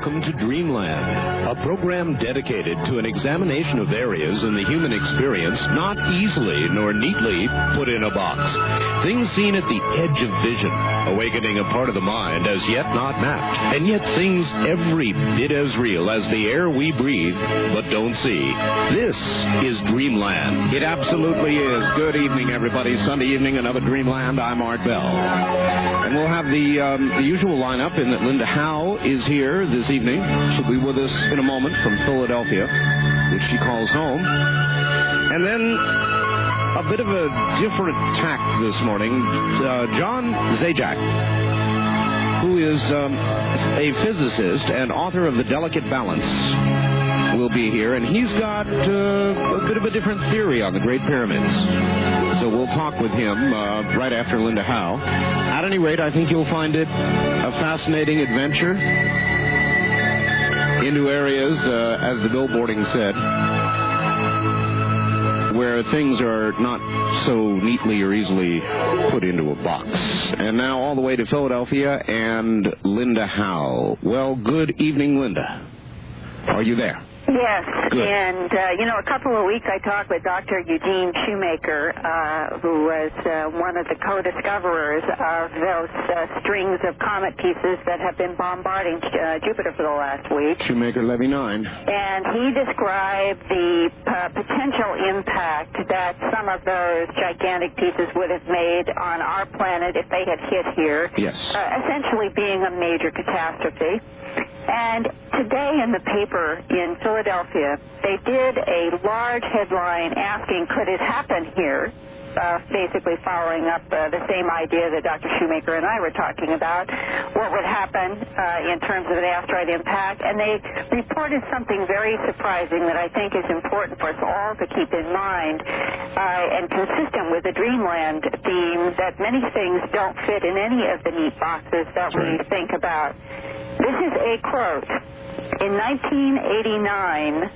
welcome to Dreamland, a program dedicated to an examination of areas in the human experience not easily nor neatly put in a box. Things seen at the edge of vision, awakening a part of the mind as yet not mapped, and yet things every bit as real as the air we breathe but don't see. This is Dreamland. It absolutely is. Good evening, everybody. Sunday evening, another Dreamland. I'm Art Bell. And we'll have the usual lineup in that Linda Howe is here this evening. She'll be with us in a moment from Philadelphia, which she calls home. And then a bit of a different tack this morning. John Zajack, who is a physicist and author of The Delicate Balance, will be here. And he's got a bit of a different theory on the Great Pyramids. So we'll talk with him right after Linda Howe. At any rate, I think you'll find it a fascinating adventure into areas, as the billboarding said, where things are not so neatly or easily put into a box. And now all the way to Philadelphia and Linda Howe. Well, good evening, Linda. Are you there? Yes, good. And, a couple of weeks I talked with Dr. Eugene Shoemaker, who was one of the co-discoverers of those strings of comet pieces that have been bombarding Jupiter for the last week. Shoemaker-Levy 9. And he described the potential impact that some of those gigantic pieces would have made on our planet if they had hit here. Yes. Essentially being a major catastrophe. And today in the paper in Philadelphia, they did a large headline asking, could it happen here? Basically following up the same idea that Dr. Shoemaker and I were talking about, what would happen in terms of an asteroid impact. And they reported something very surprising that I think is important for us all to keep in mind, and consistent with the Dreamland theme, that many things don't fit in any of the neat boxes that we think about. This is a quote. In 1989,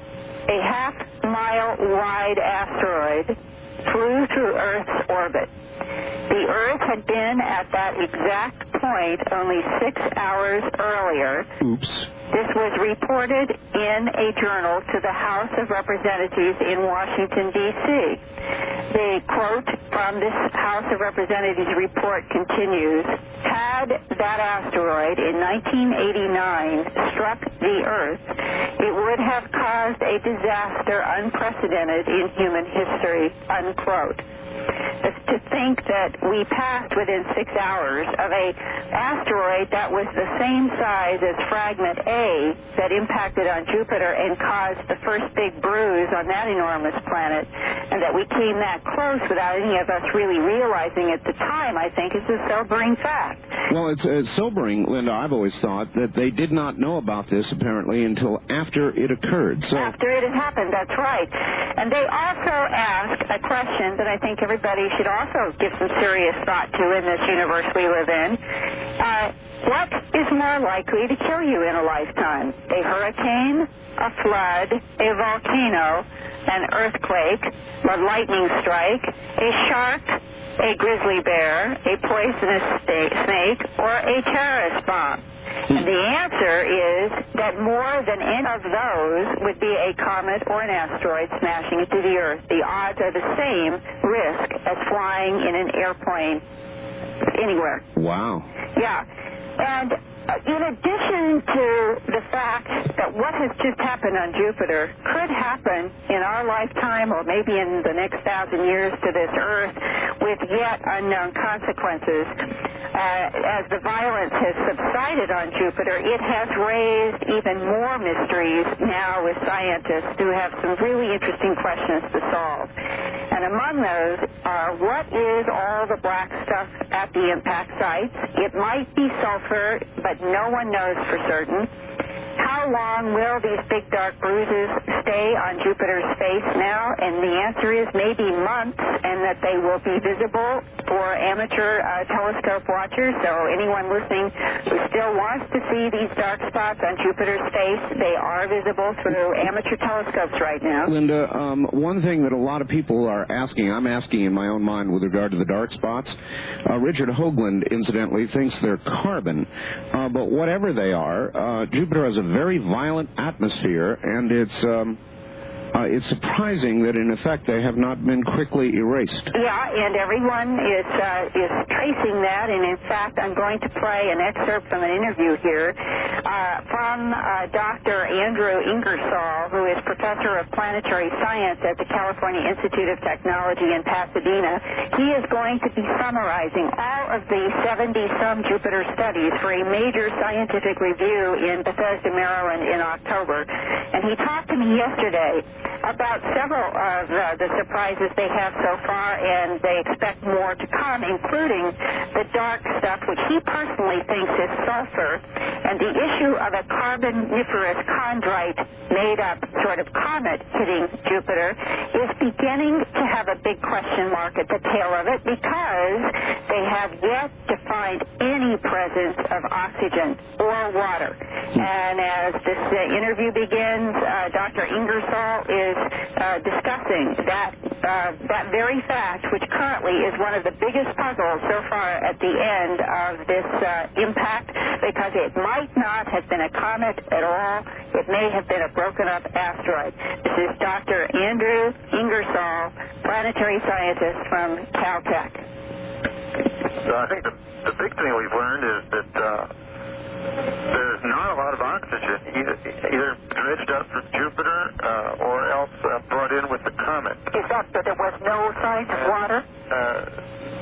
a half-mile-wide asteroid flew through Earth's orbit. The Earth had been at that exact point only 6 hours earlier. Oops. This was reported in a journal to the House of Representatives in Washington, D.C. The quote from this House of Representatives report continues, had that asteroid in 1989 struck the Earth, it would have caused a disaster unprecedented in human history, unquote. To think that we passed within 6 hours of a asteroid that was the same size as fragment A that impacted on Jupiter and caused the first big bruise on that enormous planet, and that we came that close without any of us really realizing at the time, I think is a sobering fact. Well, it's sobering, Linda. I've always thought that they did not know about this, apparently, until after it occurred. So after it had happened, that's right. And they also asked a question that I think everybody should also give some serious thought to in this universe we live in. What is more likely to kill you in a lifetime? A hurricane, a flood, a volcano, an earthquake, a lightning strike, a shark, a grizzly bear, a poisonous snake, or a terrorist bomb? And the answer is that more than any of those would be a comet or an asteroid smashing into the Earth. The odds are the same risk as flying in an airplane anywhere. Wow. Yeah. And in addition to the fact that what has just happened on Jupiter could happen in our lifetime or maybe in the next 1,000 years to this Earth with yet unknown consequences, as the violence has subsided on Jupiter, it has raised even more mysteries now with scientists who have some really interesting questions to solve. And among those are, what is all the black stuff at the impact sites? It might be sulfur, but no one knows for certain. How long will these big dark bruises stay on Jupiter's face now? And the answer is maybe months, and that they will be visible for amateur telescope watchers. So anyone listening who still wants to see these dark spots on Jupiter's face, they are visible through amateur telescopes right now. Linda, one thing that a lot of people are asking, I'm asking in my own mind with regard to the dark spots, Richard Hoagland, incidentally, thinks they're carbon. But whatever they are, Jupiter has a very very violent atmosphere, and it's surprising that, in effect, they have not been quickly erased. Yeah, and everyone is tracing that, and in fact, I'm going to play an excerpt from an interview here from Dr. Andrew Ingersoll, who is professor of planetary science at the California Institute of Technology in Pasadena. He is going to be summarizing all of the 70-some Jupiter studies for a major scientific review in Bethesda, Maryland in October. And he talked to me yesterday about several of the surprises they have so far, and they expect more to come, including the dark stuff, which he personally thinks is sulfur, and the issue of a carboniferous chondrite-made-up sort of comet hitting Jupiter is beginning to have a big question mark at the tail of it, because they have yet to find any presence of oxygen or water. And as this interview begins, Dr. Ingersoll is discussing that very fact, which currently is one of the biggest puzzles so far at the end of this impact, because it might not have been a comet at all. It may have been a broken-up asteroid. This is Dr. Andrew Ingersoll, planetary scientist from Caltech. So I think the big thing we've learned is that there's not a lot of oxygen, either dredged up from Jupiter or else brought in with the comet. Is that there was no signs of water?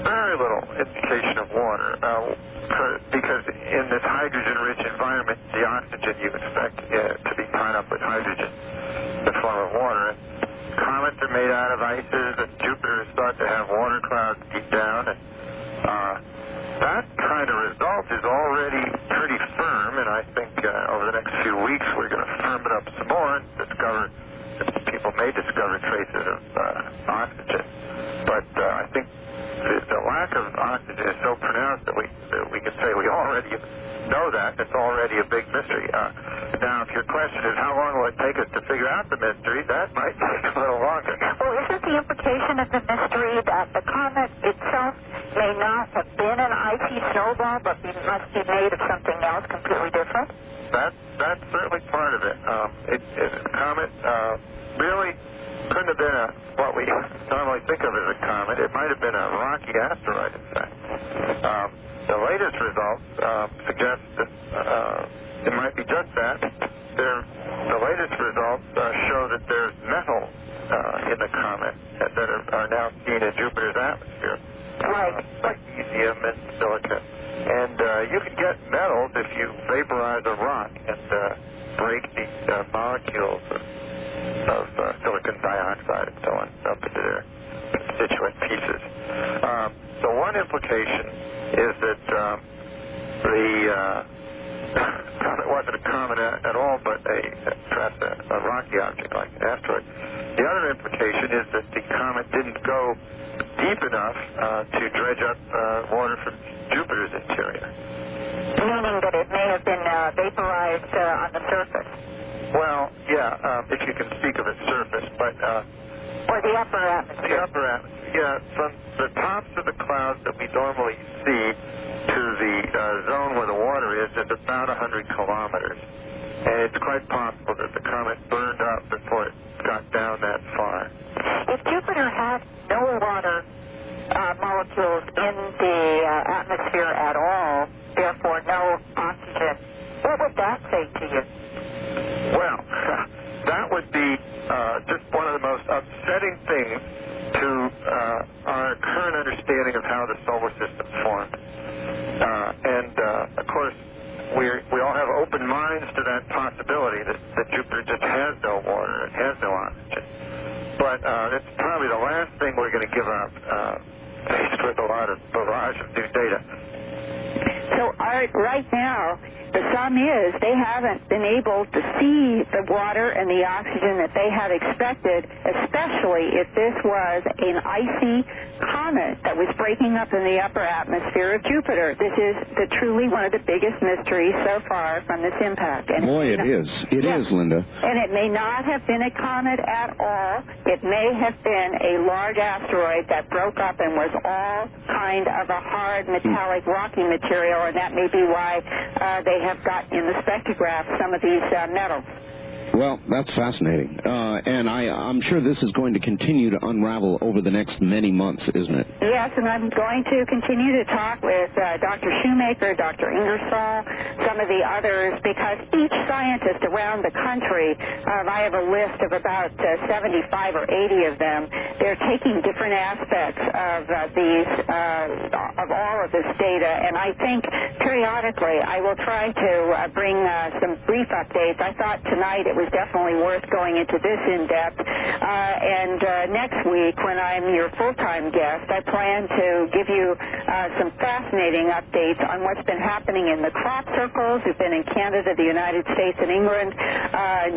Very little indication of water, because in this hydrogen-rich environment, the oxygen you expect to be tied up with hydrogen in the form of water. And comets are made out of ices, and Jupiter is thought to have water clouds deep down, and that kind of result is already pretty firm, and I think over the next few weeks we're going to firm it up some more and discover that people may discover traces of oxygen. But I think the lack of oxygen is so pronounced that we can say we already know that. It's already a big mystery. Now, if your question is how long will it take us to figure out the mystery, that might take a little longer. Well, isn't the implication of the mystery that the comet itself may not have been an icy snowball, but must be made of something else completely different? That's certainly part of it. The comet really couldn't have been what we normally think of as a comet. It might have been a rocky asteroid, in fact. The latest results suggest that it might be just that. The latest results show that there's metal in the comet that are now seen in Jupiter's atmosphere. Right. Magnesium and silica. And you can get metals if you vaporize a rock and break the molecules of silicon dioxide and so on up into their constituent pieces. So one implication is that the comet wasn't a comet at all, but perhaps a rocky object like an asteroid. The other implication is that the comet didn't go deep enough to dredge up water from Jupiter's interior. Meaning that it may have been vaporized on the surface. Well, yeah, if you can speak of its surface, but... or the upper atmosphere. The upper atmosphere, yeah. From the tops of the clouds that we normally see to the zone where the water is about 100 kilometers. And it's quite possible that the comet burned up before it got down that far. If Jupiter had no water molecules in the atmosphere at all, therefore no oxygen, what would that say to you? Well, that would be just one of the most upsetting things to our current understanding of how the solar system formed. Of course, we all have open minds to that possibility that Jupiter just has no water and has no oxygen. But that's probably the last thing we're going to give up, faced with a lot of barrage of new data. So, Art, right now, the sum is they haven't been able to see the water and the oxygen that they had expected, especially if this was an icy comet that was breaking up in the upper atmosphere of Jupiter. This is truly one of the biggest mysteries so far from this impact. And boy, it is. It is, Linda. And it may not have been a comet at all. It may have been a large asteroid that broke up and was all kind of a hard metallic rocky material, and that may be why they have got in the spectrograph some of these metals. Well, that's fascinating. And I'm sure this is going to continue to unravel over the next many months, isn't it? Yes, and I'm going to continue to talk with Dr. Shoemaker, Dr. Ingersoll, some of the others, because each scientist around the country, I have a list of about 75 or 80 of them, they're taking different aspects of of all of this data, and I think periodically I will try to bring some brief updates. I thought tonight it was definitely worth going into this in depth. And next week, when I'm your full-time guest, I plan to give you some fascinating updates on what's been happening in the crop circles. We've been in Canada, the United States, and England.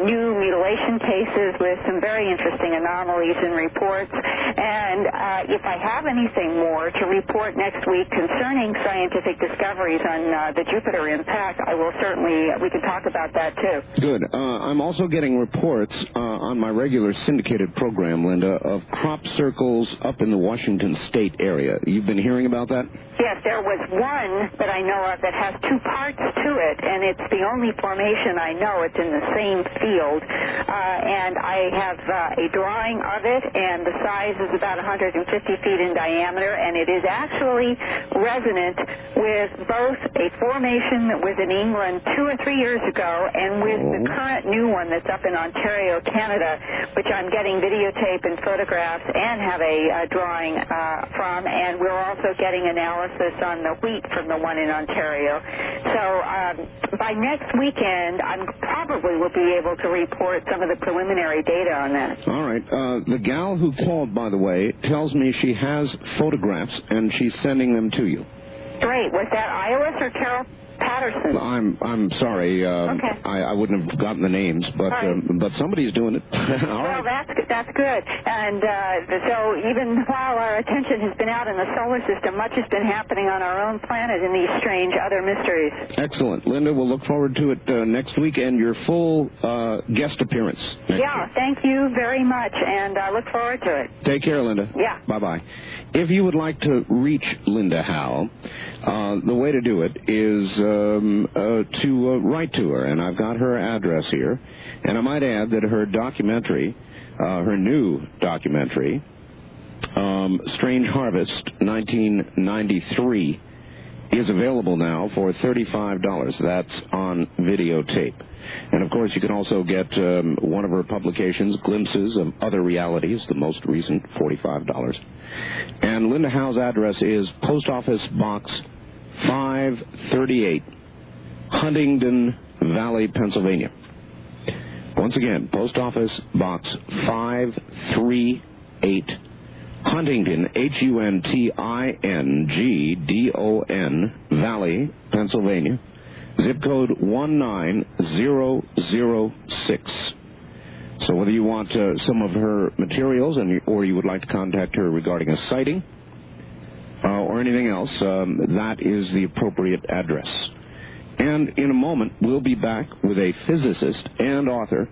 New mutilation cases with some very interesting anomalies and reports. And if I have anything more to report next week concerning scientific discoveries on the Jupiter impact, I will certainly, we can talk about that too. Good. I'm also getting reports on my regular syndicated program, Linda, of crop circles up in the Washington State area. You've been hearing about that? Yes, there was one that I know of that has two parts to it, and it's the only formation I know. It's in the same field, and I have a drawing of it, and the size is about 150 feet in diameter, and it is actually resonant with both a formation that was in England 2 or 3 years ago and with the current new one that's up in Ontario, Canada, which I'm getting videotape and photographs and have a drawing from, and we're also getting analysis on the wheat from the one in Ontario. So by next weekend, I probably will be able to report some of the preliminary data on that. All right. The gal who called, by the way, tells me she has photographs, and she's sending them to you. Great. Was that Iowa or Carol Patterson? I'm sorry. Okay. I wouldn't have gotten the names, but but somebody's doing it. Well, that's good. And so even while our attention has been out in the solar system, much has been happening on our own planet in these strange other mysteries. Excellent. Linda, we'll look forward to it next week and your full guest appearance. Yeah, thank you very much, and I look forward to it. Take care, Linda. Yeah. Bye-bye. If you would like to reach Linda Howe, the way to do it is to write to her, and I've got her address here. And I might add that her documentary, her new documentary, Strange Harvest 1993, is available now for $35. That's on videotape. And, of course, you can also get one of her publications, Glimpses of Other Realities, the most recent, $45. And Linda Howe's address is Post Office Box 538, Huntingdon Valley, Pennsylvania. Once again, Post Office Box 538, Huntingdon, Huntingdon, Valley, Pennsylvania, zip code 19006. So whether you want some of her materials or you would like to contact her regarding a sighting or anything else, that is the appropriate address. And in a moment, we'll be back with a physicist and author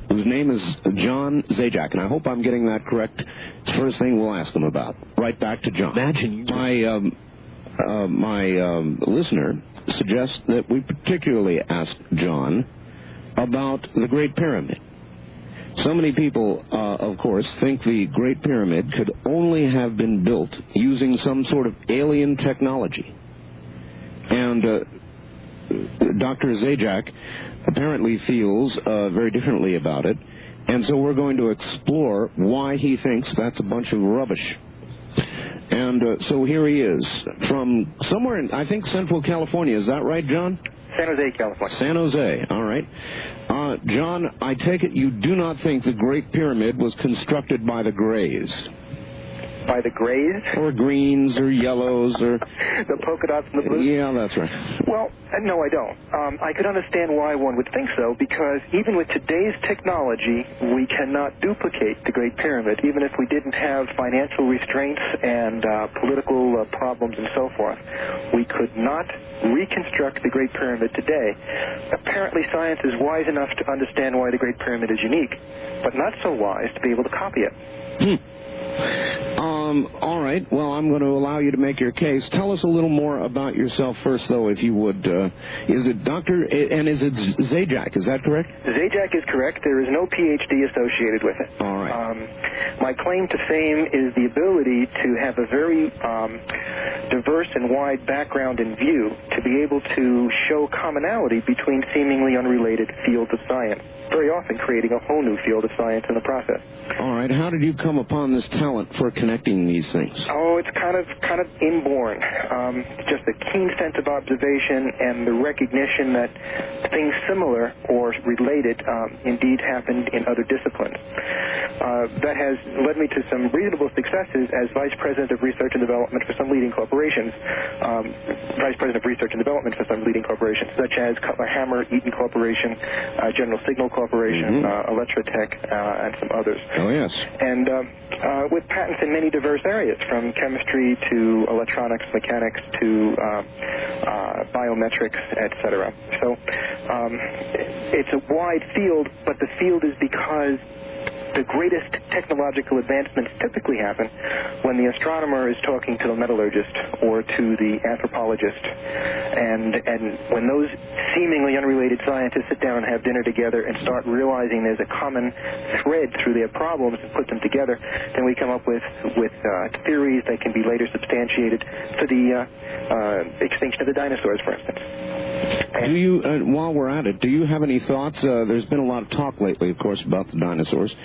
whose name is John Zajack, and I hope I'm getting that correct. It's the first thing we'll ask him about. Right back to John. Imagine my listener suggests that we particularly ask John about the Great Pyramid. So many people, of course, think the Great Pyramid could only have been built using some sort of alien technology. And Dr. Zajack apparently feels very differently about it, and so we're going to explore why he thinks that's a bunch of rubbish. And so here he is, from somewhere in, I think, Central California. Is that right, John? San Jose, California. San Jose, all right. John, I take it you do not think the Great Pyramid was constructed by the Greys? By the Greys? Or greens, or yellows, or... The polka dots and the blues? Yeah, that's right. Well, no, I don't. I could understand why one would think so, because even with today's technology, we cannot duplicate the Great Pyramid, even if we didn't have financial restraints and political problems and so forth. We could not reconstruct the Great Pyramid today. Apparently, science is wise enough to understand why the Great Pyramid is unique, but not so wise to be able to copy it. All right. Well, I'm going to allow you to make your case. Tell us a little more about yourself first, though, if you would. Is it Dr. and is it Zajack? Is that correct? Zajack is correct. There is no PhD associated with it. All right. My claim to fame is the ability to have a very diverse and wide background and view to be able to show commonality between seemingly unrelated fields of science, very often creating a whole new field of science in the process. All right. How did you come upon this talent for connecting these things? Oh, it's kind of inborn. Just a keen sense of observation and the recognition that things similar or related indeed happened in other disciplines. That has led me to some reasonable successes as Vice President of Research and Development for some leading corporations, Vice President of Research and Development for some leading corporations, such as Cutler Hammer, Eaton Corporation, General Signal Corporation, Electrotech, and some others. Oh, yes. And with patents in many diverse areas, from chemistry to electronics, mechanics to biometrics, etc. So it's a wide field, but the field is because the greatest technological advancements typically happen when the astronomer is talking to the metallurgist or to the anthropologist. And when those seemingly unrelated scientists sit down and have dinner together and start realizing there's a common thread through their problems and put them together, then we come up with theories that can be later substantiated for the extinction of the dinosaurs, for instance. Do you, while we're at it, do you have any thoughts? There's been a lot of talk lately, of course, about the dinosaurs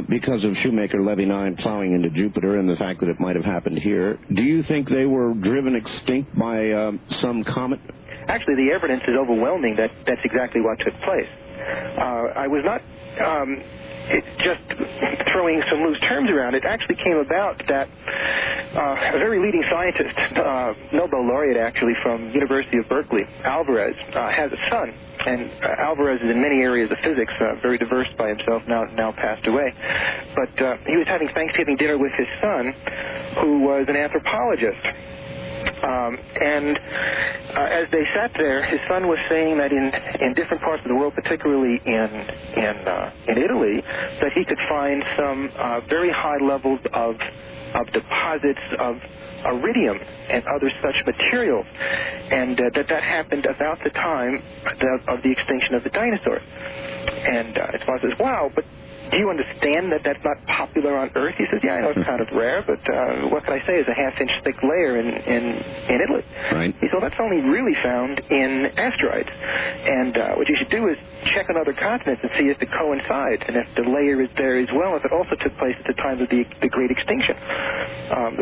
because of Shoemaker Levy 9 plowing into Jupiter and the fact that it might have happened here. Do you think they were driven extinct by some comet? Actually, the evidence is overwhelming that that's exactly what took place. I was not just throwing some loose terms around. It actually came about that a very leading scientist, Nobel laureate actually from University of Berkeley, Alvarez, has a son. And Alvarez is in many areas of physics, very diverse by himself, now passed away. But he was having Thanksgiving dinner with his son, who was an anthropologist. As they sat there, his son was saying that in different parts of the world, particularly in Italy, that he could find some very high levels of deposits of iridium and other such materials, and that happened about the time of the extinction of the dinosaurs. And his father says, "Wow, but do you understand that that's not popular on Earth?" He says, "Yeah, I know it's kind of rare, but what can I say is a half-inch thick layer in Italy." Right. He said, "Well, that's only really found in asteroids. And what you should do is check on other continents and see if it coincides and if the layer is there as well, if it also took place at the time of the Great Extinction."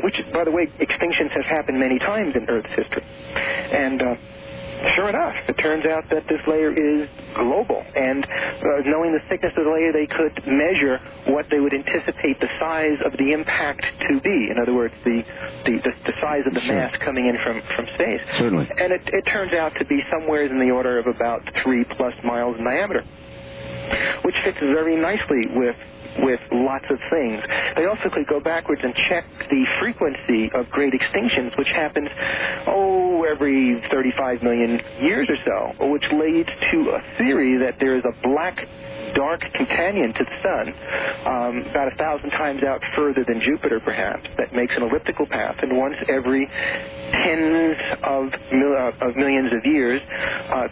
Which, by the way, extinctions have happened many times in Earth's history. And sure enough, it turns out that this layer is global, and knowing the thickness of the layer, they could measure what they would anticipate the size of the impact to be. In other words, the size of the mass coming in from space. Certainly. And it turns out to be somewhere in the order of about 3+ miles in diameter, which fits very nicely with lots of things. They also could go backwards and check the frequency of great extinctions, which happens, every 35 million years or so, which leads to a theory that there is a black, dark companion to the sun, about 1,000 times out further than Jupiter, perhaps, that makes an elliptical path, and once every tens of millions of years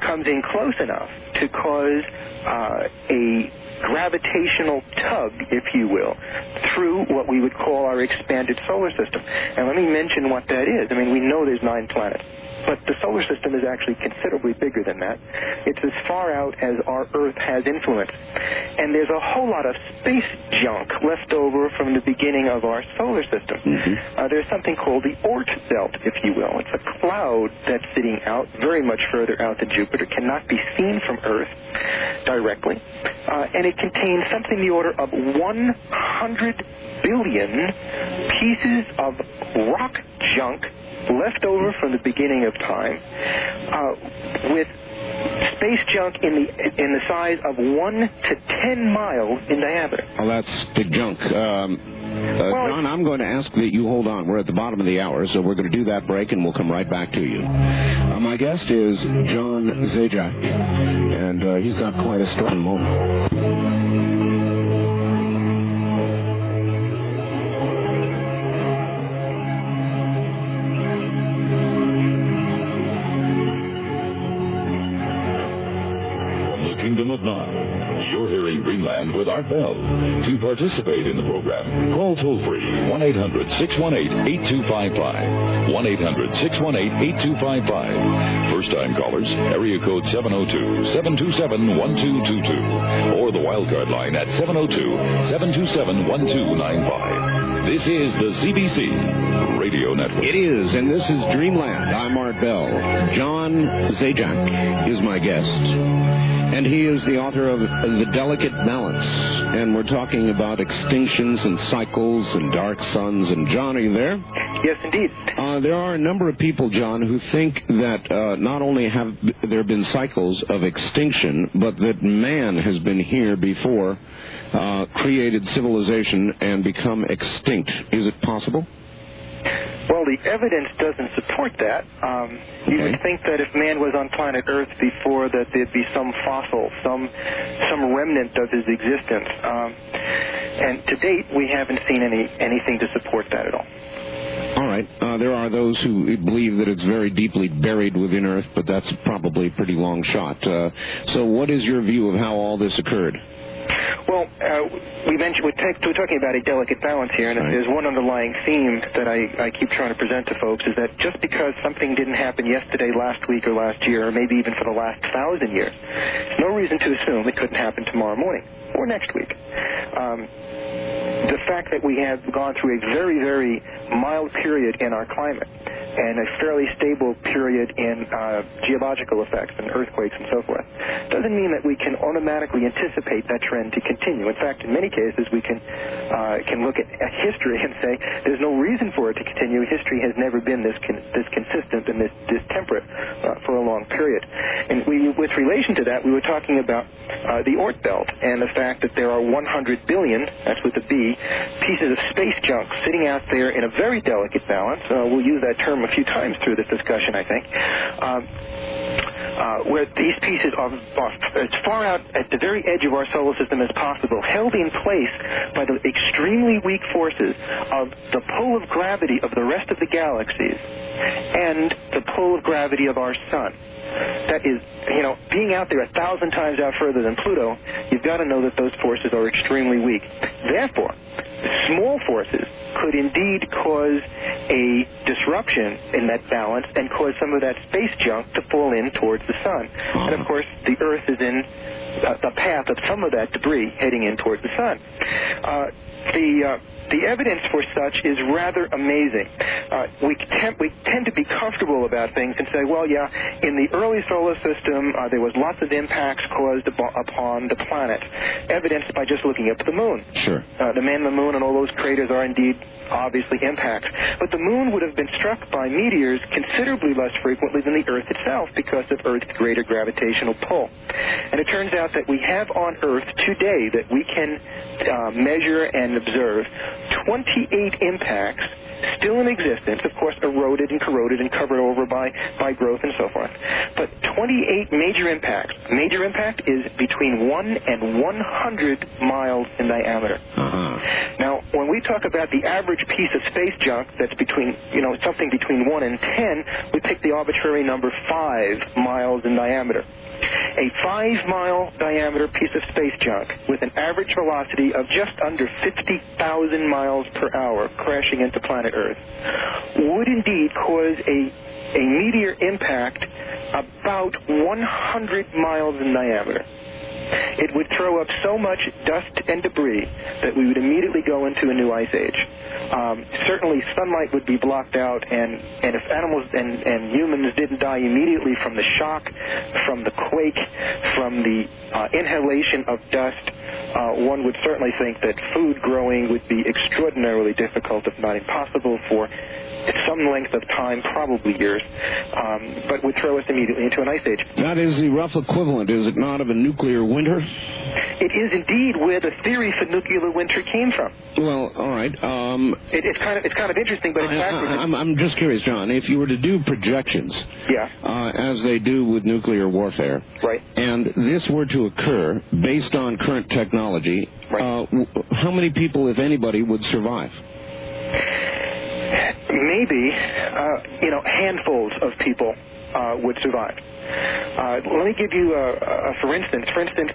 comes in close enough to cause a gravitational tug, if you will, through what we would call our expanded solar system. And let me mention what that is. I mean, we know there's 9 planets, but the solar system is actually considerably bigger than that. It's as far out as our Earth has influence. And there's a whole lot of space junk left over from the beginning of our solar system. There's something called the Oort belt, if you will. It's a cloud that's sitting out, very much further out than Jupiter, cannot be seen from Earth directly, and it contains something in the order of 100 billion pieces of rock junk left over from the beginning of time, with space junk in the size of 1 to 10 miles in diameter. Well, that's big junk. John, I'm going to ask that you hold on. We're at the bottom of the hour, so we're going to do that break, and we'll come right back to you. My guest is John Zajack, and he's got quite a strong moment. Dreamland with Art Bell. To participate in the program, call toll-free 1-800-618-8255. 1-800-618-8255. First-time callers, area code 702-727-1222. Or the wildcard line at 702-727-1295. This is the CBC Radio Network. It is, and this is Dreamland. I'm Art Bell. John Zajack is my guest, and he is the author of The Delicate Balance, and we're talking about extinctions and cycles and dark suns. And John, are you there? Yes, indeed. There are a number of people, John, who think that not only have there been cycles of extinction, but that man has been here before, created civilization, and become extinct. Is it possible? Well, the evidence doesn't support that. You would think that if man was on planet Earth before, that there'd be some fossil, some remnant of his existence. And to date, we haven't seen anything to support that at all. All right. There are those who believe that it's very deeply buried within Earth, but that's probably a pretty long shot. So what is your view of how all this occurred? Well, we're talking about a delicate balance here, and if there's one underlying theme that I keep trying to present to folks is that just because something didn't happen yesterday, last week, or last year, or maybe even for the last 1,000 years, there's no reason to assume it couldn't happen tomorrow morning or next week. The fact that we have gone through a very, very mild period in our climate and a fairly stable period in geological effects and earthquakes and so forth doesn't mean that we can automatically anticipate that trend to continue. In fact, in many cases, we can look at history and say there's no reason for it to continue. History has never been this consistent and this temperate for a long period. And with relation to that, we were talking about the Oort belt and the fact that there are 100 billion, that's with a B, pieces of space junk sitting out there in a very delicate balance. We'll use that term a few times through this discussion, I think, where these pieces are as far out at the very edge of our solar system as possible, held in place by the extremely weak forces of the pull of gravity of the rest of the galaxies and the pull of gravity of our sun. That is, being out there 1,000 times out further than Pluto, you've got to know that those forces are extremely weak. Therefore, small forces could indeed cause a disruption in that balance and cause some of that space junk to fall in towards the sun. And, of course, the Earth is in the path of some of that debris heading in towards the sun. The evidence for such is rather amazing. We tend to be comfortable about things and say, well, yeah, in the early solar system, there was lots of impacts caused upon the planet, evidenced by just looking up at the moon. Sure. The man on the moon and all those craters are indeed obviously impacts. But the moon would have been struck by meteors considerably less frequently than the Earth itself because of Earth's greater gravitational pull. And it turns out that we have on Earth today that we can measure and observe 28 impacts still in existence, of course eroded and corroded and covered over by growth and so forth. But 28 major impacts. A major impact is between 1 and 100 miles in diameter. Now, when we talk about the average piece of space junk that's between, something between 1 and 10, we pick the arbitrary number 5 miles in diameter. A 5-mile diameter piece of space junk with an average velocity of just under 50,000 miles per hour crashing into planet Earth would indeed cause a meteor impact about 100 miles in diameter. It would throw up so much dust and debris that we would immediately go into a new ice age. Certainly sunlight would be blocked out, and if animals and humans didn't die immediately from the shock, from the quake, from the inhalation of dust, one would certainly think that food growing would be extraordinarily difficult, if not impossible, for some length of time, probably years, but would throw us immediately into an ice age. That is the rough equivalent, is it not, of a nuclear winter? It is indeed where the theory for nuclear winter came from. Well, all right. It's kind of interesting, but in fact, I'm just curious, John. If you were to do projections, as they do with nuclear warfare, right, and this were to occur based on current technology, right, how many people, if anybody, would survive? Maybe, handfuls of people would survive. Let me give you for instance. For instance,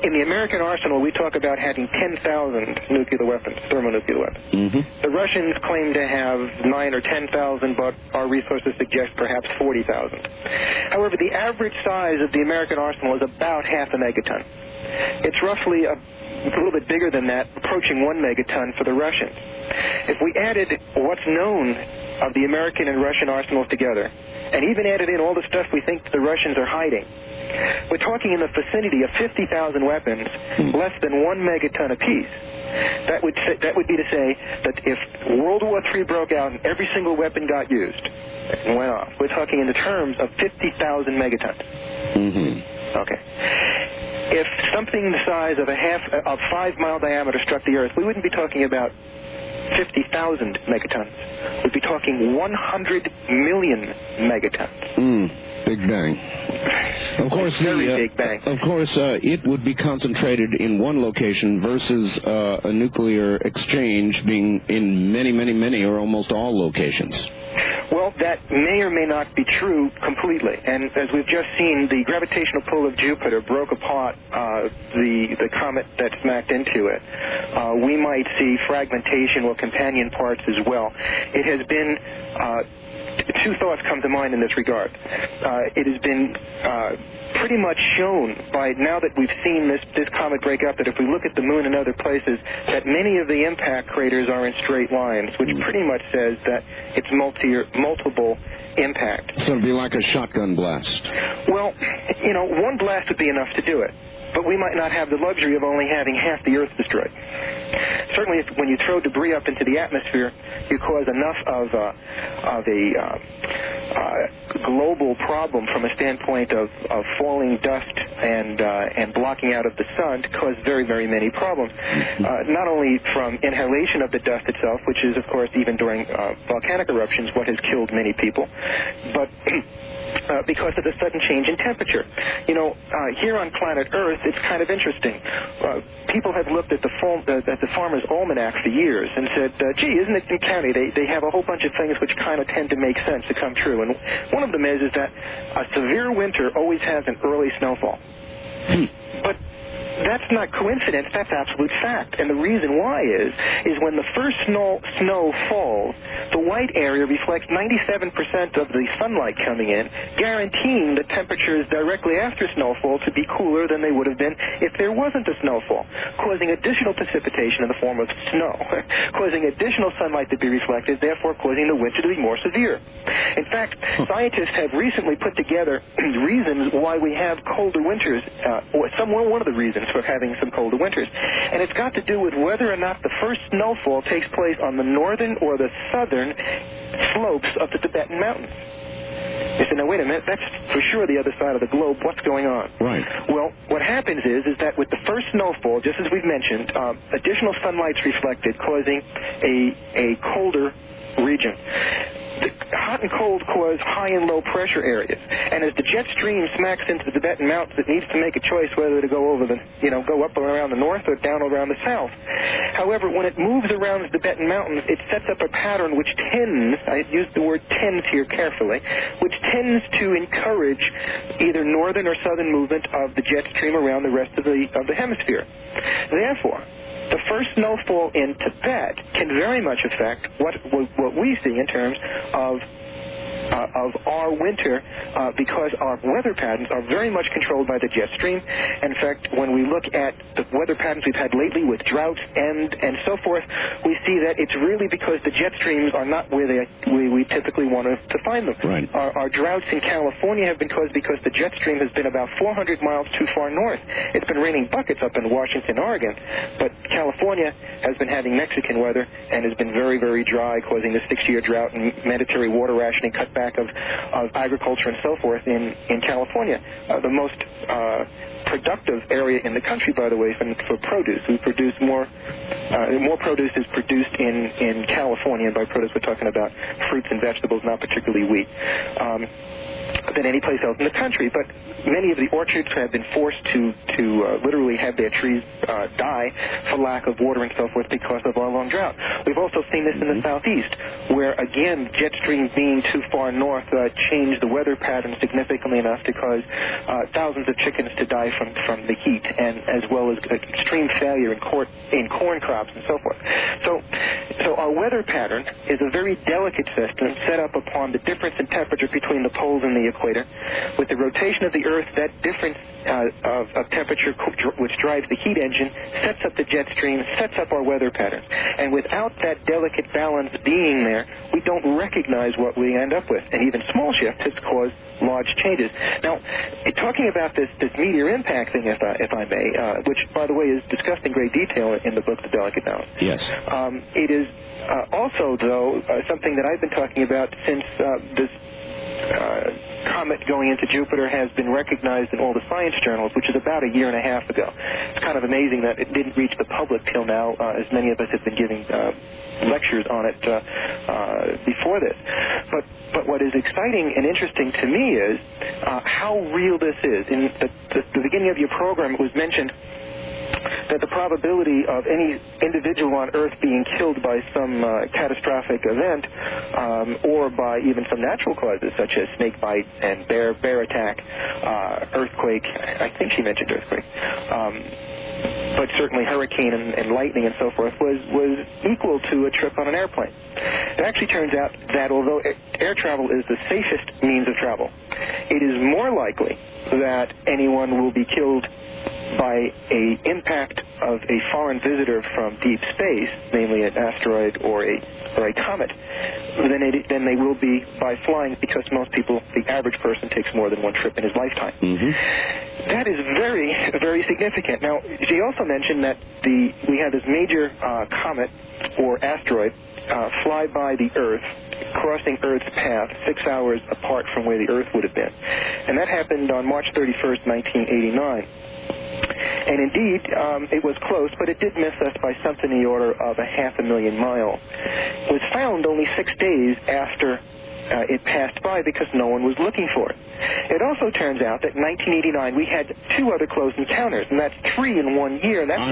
In the American arsenal, we talk about having 10,000 nuclear weapons, thermonuclear weapons. Mm-hmm. The Russians claim to have 9,000 or 10,000, but our resources suggest perhaps 40,000. However, the average size of the American arsenal is about half a megaton. It's roughly a little bit bigger than that, approaching 1 megaton for the Russians. If we added what's known of the American and Russian arsenals together, and even added in all the stuff we think the Russians are hiding, we're talking in the vicinity of 50,000 weapons, less than 1 megaton apiece. That would be to say that if World War III broke out and every single weapon got used and went off, we're talking in the terms of 50,000 megatons. Mm-hmm. Okay. If something the size of a 5-mile diameter struck the Earth, we wouldn't be talking about 50,000 megatons. We'd be talking 100 million megatons. Big bang. Of course, big bang. Of course, it would be concentrated in one location versus a nuclear exchange being in many, many, many or almost all locations. Well, that may or may not be true completely. And as we've just seen, the gravitational pull of Jupiter broke apart the comet that smacked into it. We might see fragmentation or companion parts as well. It has been... two thoughts come to mind in this regard. It has been pretty much shown by now that we've seen this comet break up that if we look at the moon and other places, that many of the impact craters are in straight lines, which pretty much says that it's multiple impact. So it'd be like a shotgun blast. Well, one blast would be enough to do it, but we might not have the luxury of only having half the Earth destroyed. Certainly, when you throw debris up into the atmosphere, you cause enough of a global problem from a standpoint of falling dust and blocking out of the sun to cause very, very many problems. Not only from inhalation of the dust itself, which is, of course, even during volcanic eruptions, what has killed many people, but because of the sudden change in temperature. Here on planet Earth, it's kind of interesting. People have looked at the Farmer's Almanac for years and said, gee, isn't it uncanny? They have a whole bunch of things which kind of tend to make sense to come true. And one of them is that a severe winter always has an early snowfall. But that's not coincidence, that's absolute fact. And the reason why is when the first snow falls, the white area reflects 97% of the sunlight coming in, guaranteeing the temperatures directly after snowfall to be cooler than they would have been if there wasn't a snowfall, causing additional precipitation in the form of snow, causing additional sunlight to be reflected, therefore causing the winter to be more severe. In fact, scientists have recently put together reasons why we have colder winters, one of the reasons for having some colder winters. And it's got to do with whether or not the first snowfall takes place on the northern or the southern slopes of the Tibetan Mountains. You say, now wait a minute, that's for sure the other side of the globe. What's going on? Right. Well, what happens is that with the first snowfall, just as we've mentioned, additional sunlight's reflected, causing a colder region. The hot and cold cause high and low pressure areas, and as the jet stream smacks into the Tibetan Mountains, it needs to make a choice whether to go go up around the north or down around the south. However, when it moves around the Tibetan Mountains, it sets up a pattern which tends, I use the word tends here carefully, which tends to encourage either northern or southern movement of the jet stream around the rest of the hemisphere. Therefore, the first snowfall in Tibet can very much affect what we see in terms of our winter because our weather patterns are very much controlled by the jet stream. In fact, when we look at the weather patterns we've had lately with droughts and so forth, we see that it's really because the jet streams are not where we typically want to find them. Right. Our droughts in California have been caused because the jet stream has been about 400 miles too far north. It's been raining buckets up in Washington, Oregon, but California has been having Mexican weather and has been very, very dry, causing the 6-year drought and mandatory water rationing, cutback of agriculture and so forth in California. The most productive area in the country, by the way, for produce. We produce more produce is produced in California, and by produce we're talking about fruits and vegetables, not particularly wheat, than any place else in the country. But many of the orchards have been forced to literally have their trees die for lack of water and so forth because of our long drought. We've also seen this in the southeast, where, again, jet stream being too far north changed the weather pattern significantly enough to cause thousands of chickens to die from the heat, and as well as extreme failure in corn crops and so forth. So our weather pattern is a very delicate system set up upon the difference in temperature between the poles and the equator. With the rotation of the Earth, that difference of temperature, which drives the heat engine, sets up the jet stream, sets up our weather patterns. And without that delicate balance being there, we don't recognize what we end up with. And even small shifts has caused large changes. Now, talking about this meteor impact thing, if I may, which, by the way, is discussed in great detail in the book, The Delicate Balance. Yes. It is also, though, something that I've been talking about since this comet going into Jupiter has been recognized in all the science journals, which is about a year and a half ago. It's kind of amazing that it didn't reach the public till now, as many of us have been giving lectures on it before this. But what is exciting and interesting to me is how real this is. In the beginning of your program, it was mentioned that the probability of any individual on Earth being killed by some catastrophic event or by even some natural causes such as snake bite and bear attack, earthquake, I think she mentioned earthquake, but certainly hurricane and lightning and so forth, was equal to a trip on an airplane. It actually turns out that although air travel is the safest means of travel, it is more likely that anyone will be killed by an impact of a foreign visitor from deep space, namely an asteroid or a comet, than they will be by flying, because most people, the average person, takes more than one trip in his lifetime. Mm-hmm. That is very, very significant. Now, she also mentioned that we had this major comet or asteroid fly by the Earth, crossing Earth's path 6 hours apart from where the Earth would have been. And that happened on March 31st, 1989. And indeed, it was close, but it did miss us by something in the order of 500,000 miles. It was found only 6 days after it passed by because no one was looking for it. It also turns out that in 1989 we had 2 other close encounters, and that's 3 in 1 year. And I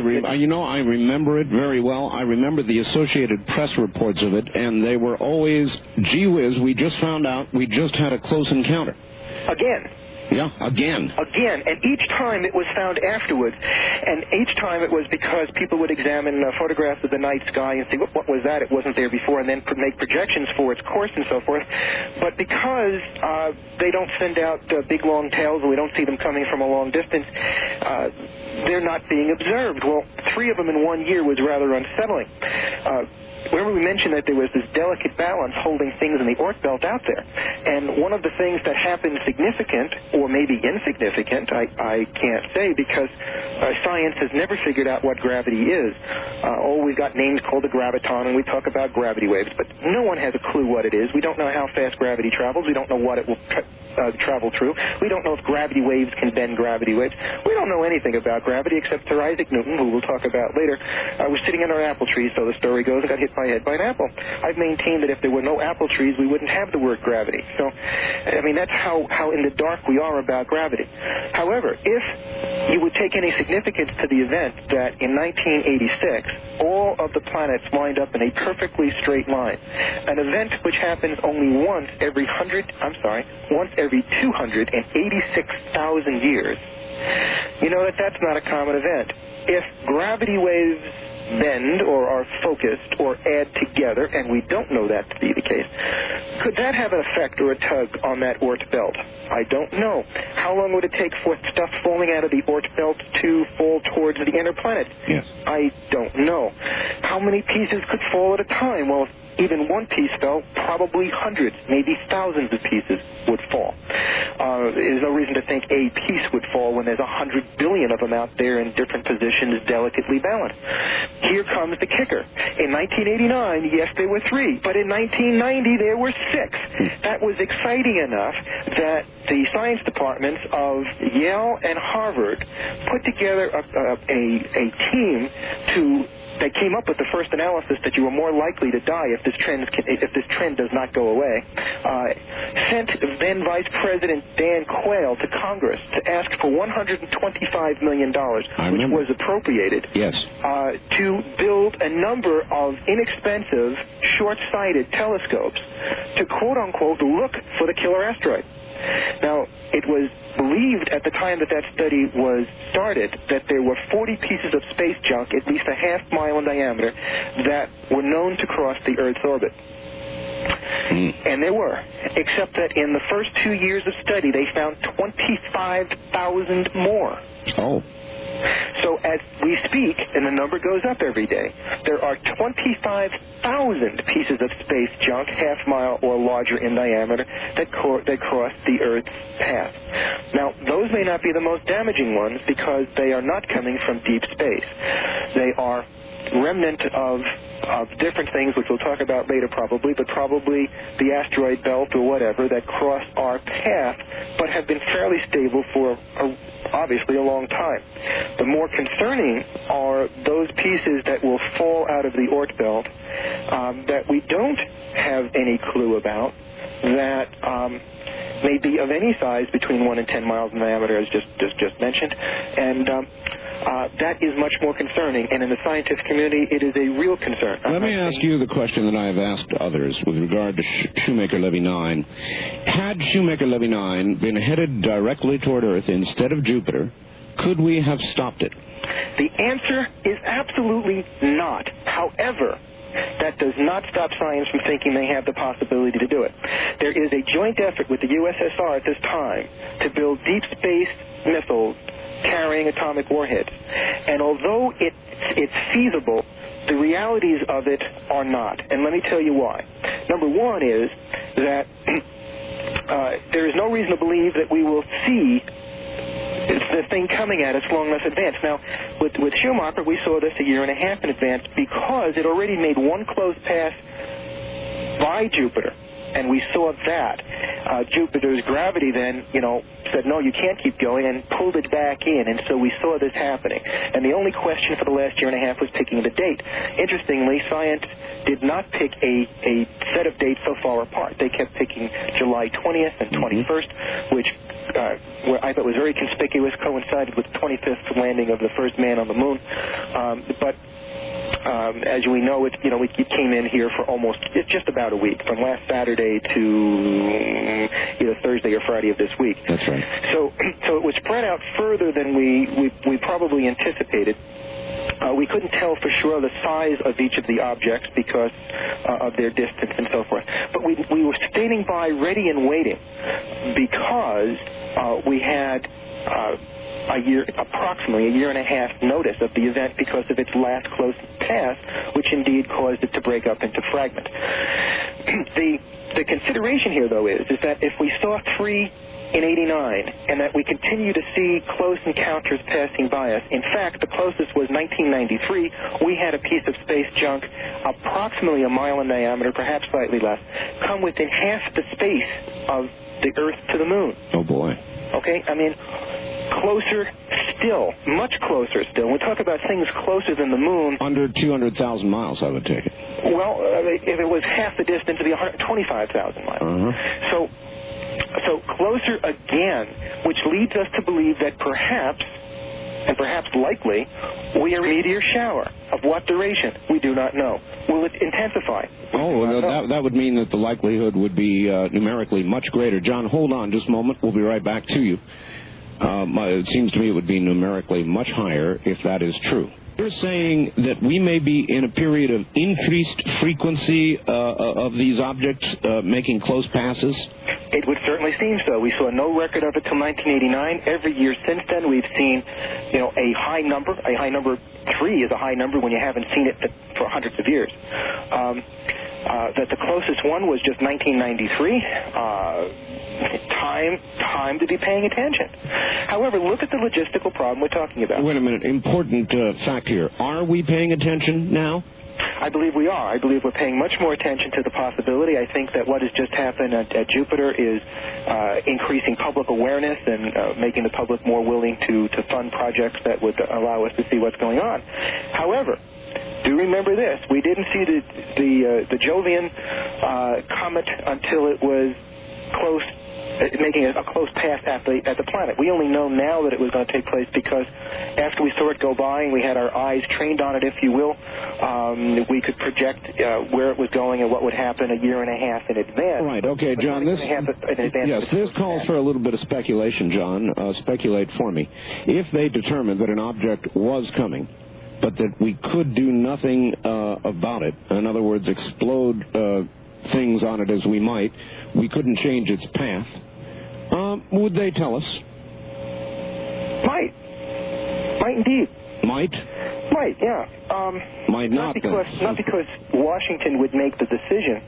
remember it very well. I remember the Associated Press reports of it, and they were always, gee whiz, we just found out we just had a close encounter. Again. Yeah, again. And each time it was found afterwards, and each time it was because people would examine photographs of the night sky and see, what was that? It wasn't there before, and then make projections for its course and so forth. But because they don't send out big, long tails, and we don't see them coming from a long distance, they're not being observed. Well, 3 of them in 1 year was rather unsettling. Remember we mentioned that there was this delicate balance holding things in the Oort belt out there. And one of the things that happened significant, or maybe insignificant, I can't say, because science has never figured out what gravity is. We've got names called the graviton, and we talk about gravity waves, but no one has a clue what it is. We don't know how fast gravity travels. We don't know what it will travel through. We don't know if gravity waves can bend gravity waves. We don't know anything about gravity except Sir Isaac Newton, who we'll talk about later, was sitting under an apple tree, so the story goes, and got hit by by an apple. I've maintained that if there were no apple trees, we wouldn't have the word gravity. So, I mean, that's how in the dark we are about gravity. However, if you would take any significance to the event that in 1986, all of the planets lined up in a perfectly straight line, an event which happens only once every 286,000 years, you know that's not a common event. If gravity waves bend or are focused or add together, and we don't know that to be the case, could that have an effect or a tug on that Oort belt? I don't know. How long would it take for stuff falling out of the Oort belt to fall towards the inner planet? Yes. I don't know. How many pieces could fall at a time? Well, if even one piece fell, probably hundreds, maybe thousands of pieces would fall. There's no reason to think a piece would fall when there's 100 billion of them out there in different positions, delicately balanced. Here comes the kicker. In 1989, yes, there were 3, but in 1990, there were 6. That was exciting enough that the science departments of Yale and Harvard put together a team to they came up with the first analysis that you were more likely to die if this trend does not go away, sent then Vice President Dan Quayle to Congress to ask for $125 million, which was appropriated, to build a number of inexpensive, short-sighted telescopes to, quote-unquote, look for the killer asteroid. Now, it was believed at the time that study was started that there were 40 pieces of space junk, at least a half mile in diameter, that were known to cross the Earth's orbit. And there were, except that in the first 2 years of study, they found 25,000 more. Oh. So as we speak, and the number goes up every day, there are 25,000 pieces of space junk, half mile or larger in diameter, that cross the Earth's path. Now, those may not be the most damaging ones because they are not coming from deep space. They are remnant of different things, which we'll talk about later probably, but probably the asteroid belt or whatever that cross our path, but have been fairly stable for obviously a long time. The more concerning are those pieces that will fall out of the Oort belt that we don't have any clue about, that may be of any size between 1 and 10 miles in diameter, as just mentioned, and that is much more concerning, and in the scientific community, it is a real concern. Let me ask you the question that I have asked others with regard to Shoemaker-Levy 9. Had Shoemaker-Levy 9 been headed directly toward Earth instead of Jupiter, could we have stopped it? The answer is absolutely not. However, that does not stop science from thinking they have the possibility to do it. There is a joint effort with the USSR at this time to build deep space missiles carrying atomic warheads. And although it's feasible, the realities of it are not. And let me tell you why. Number one is that there is no reason to believe that we will see the thing coming at us long enough advance. Now, with Schumacher, we saw this a year and a half in advance because it already made one close pass by Jupiter, and we saw that. Jupiter's gravity then, said, no, you can't keep going, and pulled it back in, and so we saw this happening. And the only question for the last year and a half was picking the date. Interestingly, science did not pick a set of dates so far apart. They kept picking July 20th and 21st, which I thought was very conspicuous, coincided with the 25th landing of the first man on the moon. But as we know, it came in here for it's just about a week, from last Saturday to either Thursday or Friday of this week. That's right. So it was spread out further than we probably anticipated. We couldn't tell for sure the size of each of the objects because of their distance and so forth. But we were standing by ready and waiting because we had approximately a year and a half notice of the event because of its last close pass, which indeed caused it to break up into fragments. The consideration here, though, is that if we saw 3 in 89 and that we continue to see close encounters passing by us, in fact, the closest was 1993. We had a piece of space junk approximately a mile in diameter, perhaps slightly less, come within half the space of the Earth to the Moon. Oh, boy. Okay? I mean, closer still, much closer still. We talk about things closer than the Moon. Under 200,000 miles, I would take it. Well, if it was half the distance, it would be 125,000 miles. So closer again, which leads us to believe that perhaps, and perhaps likely, we are a meteor shower. Of what duration? We do not know. Will it intensify? That would mean that the likelihood would be numerically much greater. John, hold on just a moment. We'll be right back to you. It seems to me it would be numerically much higher if that is true. You're saying that we may be in a period of increased frequency of these objects making close passes? It would certainly seem so. We saw no record of it till 1989. Every year since then, we've seen, a high number. A high number 3 is a high number when you haven't seen it for hundreds of years. That the closest one was just 1993. Time to be paying attention. However, look at the logistical problem we're talking about. Wait a minute. Important fact here. Are we paying attention now? I believe we are. I believe we're paying much more attention to the possibility. I think that what has just happened at Jupiter is increasing public awareness and making the public more willing to fund projects that would allow us to see what's going on. However, do remember this. We didn't see the Jovian comet until it was close, making a close pass at the planet. We only know now that it was going to take place because after we saw it go by and we had our eyes trained on it, if you will, we could project where it was going and what would happen a year and a half in advance. Right, okay, John, this calls for a little bit of speculation, John. Speculate for me. If they determined that an object was coming, but that we could do nothing about it, in other words, explode things on it as we might, we couldn't change its path, would they tell us? Might indeed. Might, yeah. Might not because Washington would make the decision,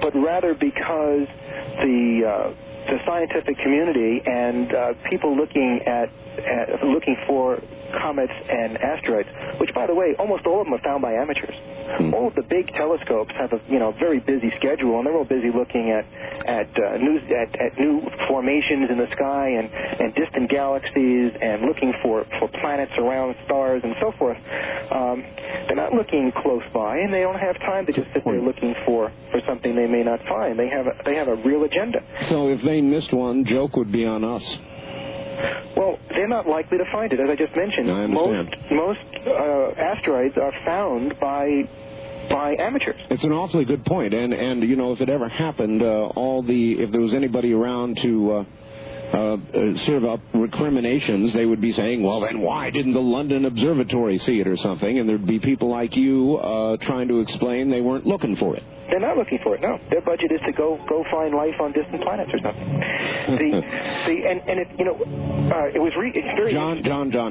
but rather because the scientific community and people looking for comets and asteroids, which, by the way, almost all of them are found by amateurs. All of the big telescopes have a very busy schedule, and they're all busy looking at new formations in the sky and distant galaxies and looking for planets around stars and so forth. They're not looking close by, and they don't have time to just sit there looking for something they may not find. They have a real agenda. So if they missed one, joke would be on us. Well, they're not likely to find it, as I just mentioned. I understand. Most asteroids are found by amateurs. It's an awfully good point, and if it ever happened, if there was anybody around to serve up recriminations, they would be saying, well, then why didn't the London Observatory see it or something? And there'd be people like you trying to explain they weren't looking for it. They're not looking for it, no. Their budget is to go find life on distant planets or something. It's very... John,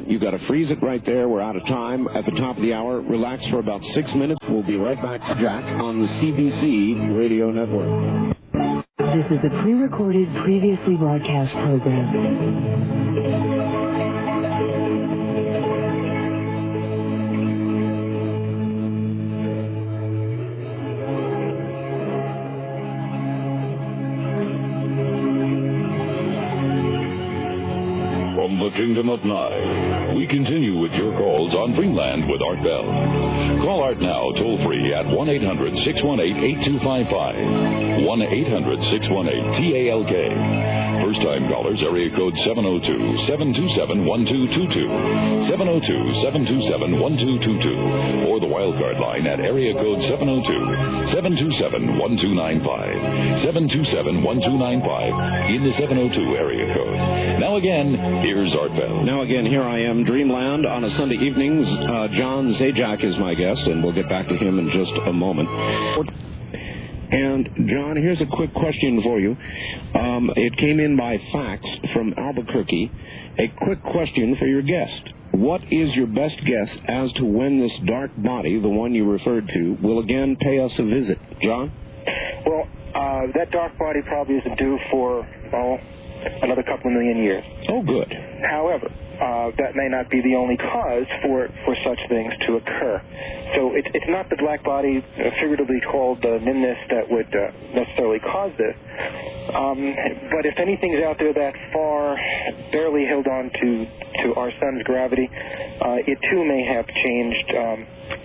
you got to freeze it right there. We're out of time at the top of the hour. Relax for about 6 minutes. We'll be right back to Jack on the CBC Radio Network. This is a pre-recorded, previously broadcast program. From the Kingdom of Nye, we continue with your calls on Dreamland with Art Bell. Call Art now, toll-free at 1-800-618-8255. 1-800-618-TALK. First-time callers, area code 702-727-1222. 702-727-1222. Or the wildcard line at area code 702-727-1295. 727-1295 in the 702 area code. Now again, here's Art Bell. Now again, here I am, Dreamland, on a Sunday evenings. John Zajack is my guest, and we'll get back to him in just a moment. And, John, here's a quick question for you. It came in by fax from Albuquerque. A quick question for your guest. What is your best guess as to when this dark body, the one you referred to, will again pay us a visit? John? Well, that dark body probably isn't due for, another couple of million years. Oh, good. However, that may not be the only cause for such things to occur. So it's not the black body, figuratively called the Nimnus, that would necessarily cause this. But if anything's out there that far, barely held on to our sun's gravity, it too may have changed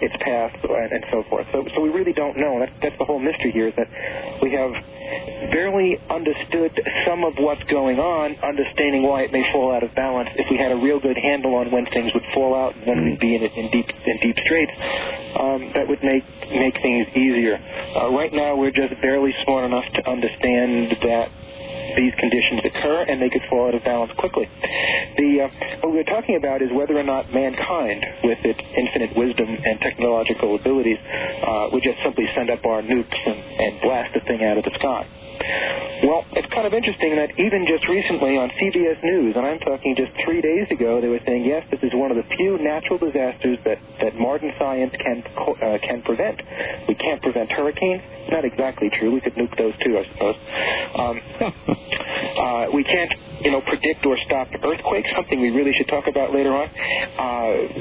its path and so forth. So we really don't know. That's the whole mystery here, is that we have barely understood some of what's going on, understanding why it may fall out of balance. If we had a real good handle on when things would fall out and when we'd be in deep straits, that would make things easier. Right now, we're just barely smart enough to understand that these conditions occur and they could fall out of balance quickly. What we're talking about is whether or not mankind, with its infinite wisdom and technological abilities, would just simply send up our nukes and blast the thing out of the sky. Well, it's kind of interesting that even just recently on CBS News, and I'm talking just 3 days ago, they were saying, yes, this is one of the few natural disasters that modern science can prevent. We can't prevent hurricanes. Not exactly true. We could nuke those too, I suppose. We can't, predict or stop earthquakes, something we really should talk about later on.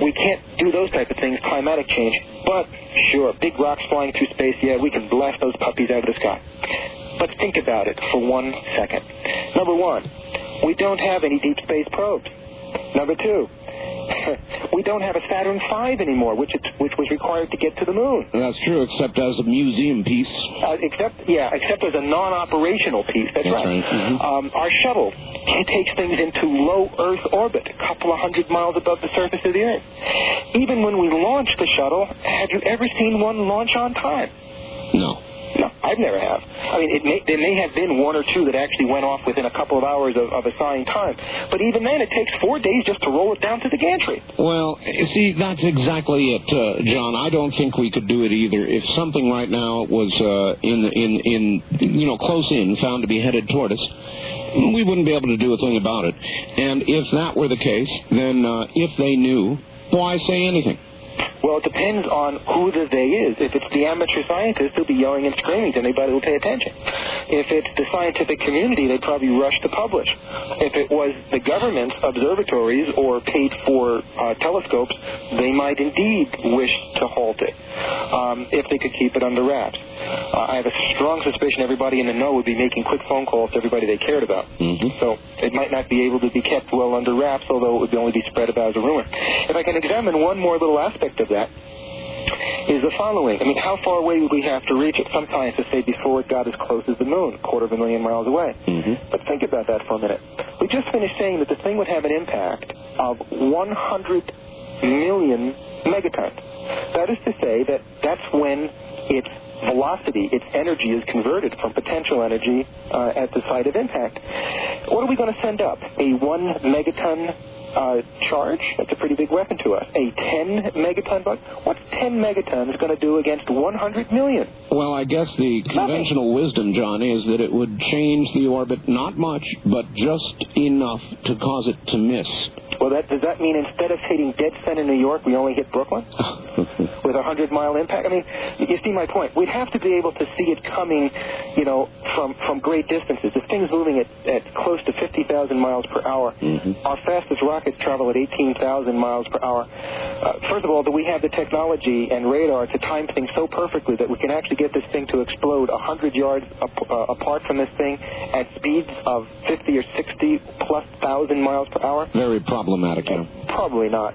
We can't do those type of things, climatic change. But, sure, big rocks flying through space, yeah, we can blast those puppies out of the sky. But think about it for 1 second. Number one, we don't have any deep space probes. Number two, We don't have a Saturn V anymore, which was required to get to the moon. That's true, except as a museum piece. Except as a non-operational piece. That's right. Mm-hmm. Our shuttle takes things into low Earth orbit, a couple of 100 miles above the surface of the Earth. Even when we launch the shuttle, have you ever seen one launch on time? No. No, I've never have. I mean, there may have been one or two that actually went off within a couple of hours of assigned time. But even then, it takes 4 days just to roll it down to the gantry. Well, see, that's exactly it, John. I don't think we could do it either. If something right now was close in, found to be headed toward us, we wouldn't be able to do a thing about it. And if that were the case, then if they knew, why say anything? Well, it depends on who the they is. If it's the amateur scientist, they'll be yelling and screaming, and anybody will pay attention. If it's the scientific community, they'd probably rush to publish. If it was the government's observatories or paid-for telescopes, they might indeed wish to halt it if they could keep it under wraps. I have a strong suspicion everybody in the know would be making quick phone calls to everybody they cared about. Mm-hmm. So it might not be able to be kept well under wraps, although it would only be spread about as a rumor. If I can examine one more little aspect of that, is the following. I mean, how far away would we have to reach it? Some scientists say before it got as close as the moon, 250,000 miles away. Mm-hmm. But think about that for a minute. We just finished saying that the thing would have an impact of 100 million megatons. That is to say that that's when its velocity, its energy is converted from potential energy at the site of impact. What are we going to send up? A 1 megaton charge? That's a pretty big weapon to us. A 10 megaton bug? What's 10 megatons going to do against 100 million? Well, I guess the conventional wisdom, John, is that it would change the orbit not much, but just enough to cause it to miss. Well, does that mean instead of hitting dead center New York, we only hit Brooklyn? With a 100-mile impact? I mean, you see my point. We'd have to be able to see it coming, from great distances. This thing's moving at close to 50,000 miles per hour. Mm-hmm. Our fastest rockets travel at 18,000 miles per hour. First of all, do we have the technology and radar to time things so perfectly that we can actually get this thing to explode 100 yards apart from this thing at speeds of 50 or 60 plus thousand miles per hour? Very problematic, yeah. Probably not.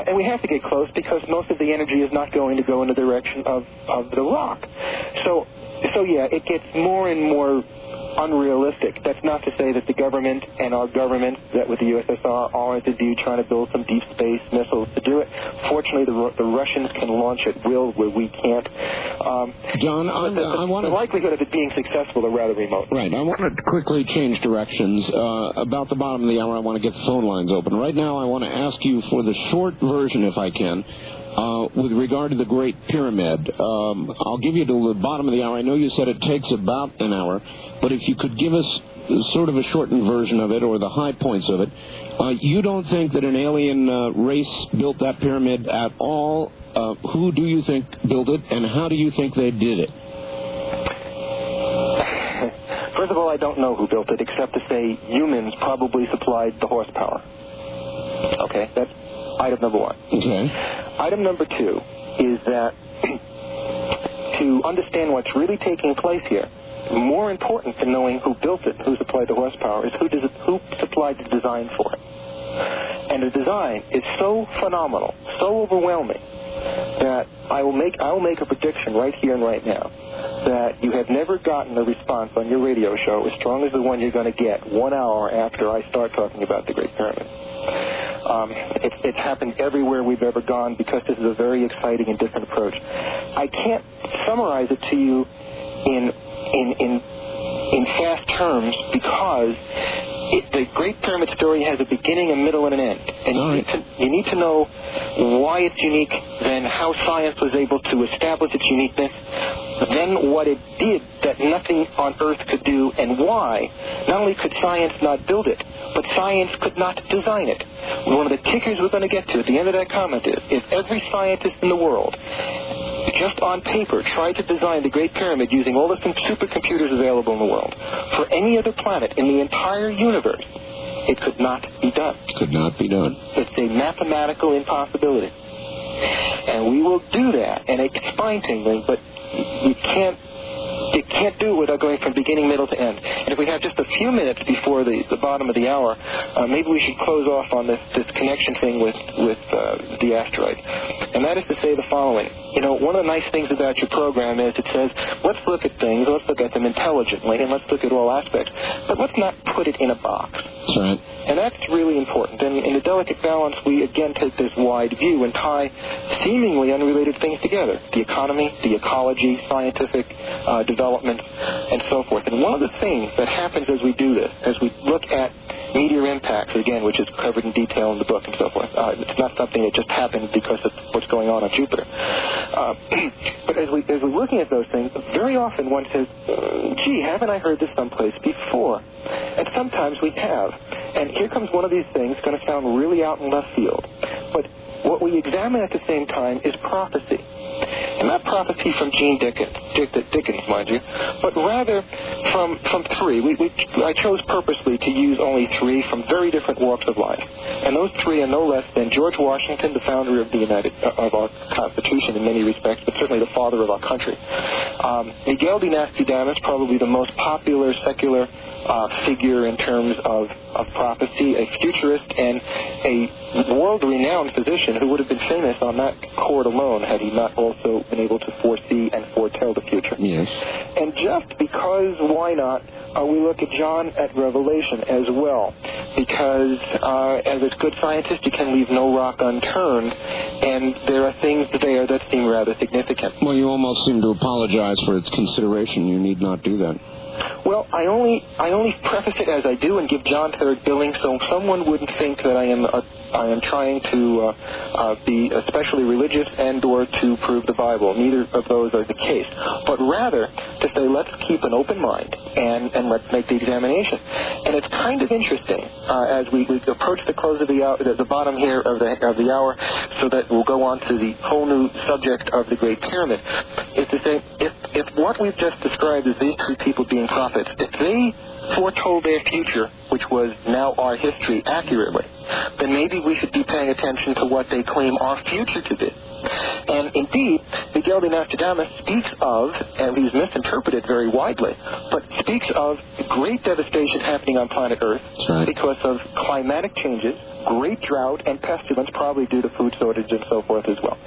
And we have to get close because most of the energy is not going to go in the direction of the rock. So yeah, it gets more and more unrealistic. That's not to say that the government and our government, that with the USSR, aren't indeed trying to build some deep space missiles to do it. Fortunately, the Russians can launch at will where we can't. John, the likelihood of it being successful are rather remote. Right. I want to quickly change directions. About the bottom of the hour, I want to get the phone lines open. Right now, I want to ask you for the short version, if I can, with regard to the Great Pyramid. I'll give you to the bottom of the hour. I know you said it takes about an hour, but if you could give us sort of a shortened version of it or the high points of it. You don't think that an alien race built that pyramid at all? Who do you think built it, and how do you think they did it? First of all, I don't know who built it, except to say humans probably supplied the horsepower. Okay, that's item number one. Okay. Item number two is that to understand what's really taking place here, more important than knowing who built it, who supplied the horsepower, is who supplied the design for it. And the design is so phenomenal, so overwhelming, that I will make a prediction right here and right now that you have never gotten a response on your radio show as strong as the one you're going to get 1 hour after I start talking about the Great Pyramid. It's happened everywhere we've ever gone because this is a very exciting and different approach. I can't summarize it to you in fast terms because the Great Pyramid story has a beginning, a middle, and an end. And you need to know why it's unique, then how science was able to establish its uniqueness, then what it did that nothing on Earth could do, and why not only could science not build it, but science could not design it. One of the kickers we're going to get to at the end of that comment is, if every scientist in the world just on paper tried to design the Great Pyramid using all the supercomputers available in the world for any other planet in the entire universe, it could not be done. Could not be done. It's a mathematical impossibility. And we will do that, and it's spine-tingling, but you can't you can't do it without going from beginning, middle to end. And if we have just a few minutes before the bottom of the hour, maybe we should close off on this connection thing with the asteroid. And that is to say the following. You know, one of the nice things about your program is it says, let's look at things, let's look at them intelligently, and let's look at all aspects. But let's not put it in a box. That's right. And that's really important. And in the delicate balance, we again take this wide view and tie seemingly unrelated things together. The economy, the ecology, scientific development, and so forth. And one of the things that happens as we do this, as we look at meteor impacts, again, which is covered in detail in the book and so forth. It's not something that just happened because of what's going on Jupiter. But as we're looking at those things, very often one says, gee, haven't I heard this someplace before? And sometimes we have. And here comes one of these things, going to sound really out in left field. But what we examine at the same time is prophecy. And not prophecy from Dickens, mind you, but rather from three. I chose purposely to use only three from very different walks of life. And those three are no less than George Washington, the founder of of our Constitution in many respects, but certainly the father of our country. Miguel de Nostradamus, probably the most popular secular figure in terms of prophecy, a futurist and a world-renowned physician who would have been famous on that chord alone had he not also been able to foresee and foretell the future. Yes. And just because, why not, we look at John at Revelation as well, because as a good scientist, you can leave no rock unturned, and there are things there that seem rather significant. Well, you almost seem to apologize for its consideration. You need not do that. Well, I only preface it as I do and give John third billing, so someone wouldn't think that I am trying to be especially religious and or to prove the Bible. Neither of those are the case. But rather to say, let's keep an open mind and let's make the examination. And it's kind of interesting as we approach the close of the hour, the bottom here of the hour, so that we'll go on to the whole new subject of the Great Pyramid, is to say, if what we've just described as these three people being prophets, if they foretold their future, which was now our history, accurately, then maybe we should be paying attention to what they claim our future to be. And indeed, Miguel de Nostradamus speaks of, and he's misinterpreted very widely, but speaks of great devastation happening on planet Earth because of climatic changes, great drought, and pestilence, probably due to food shortage and so forth as well.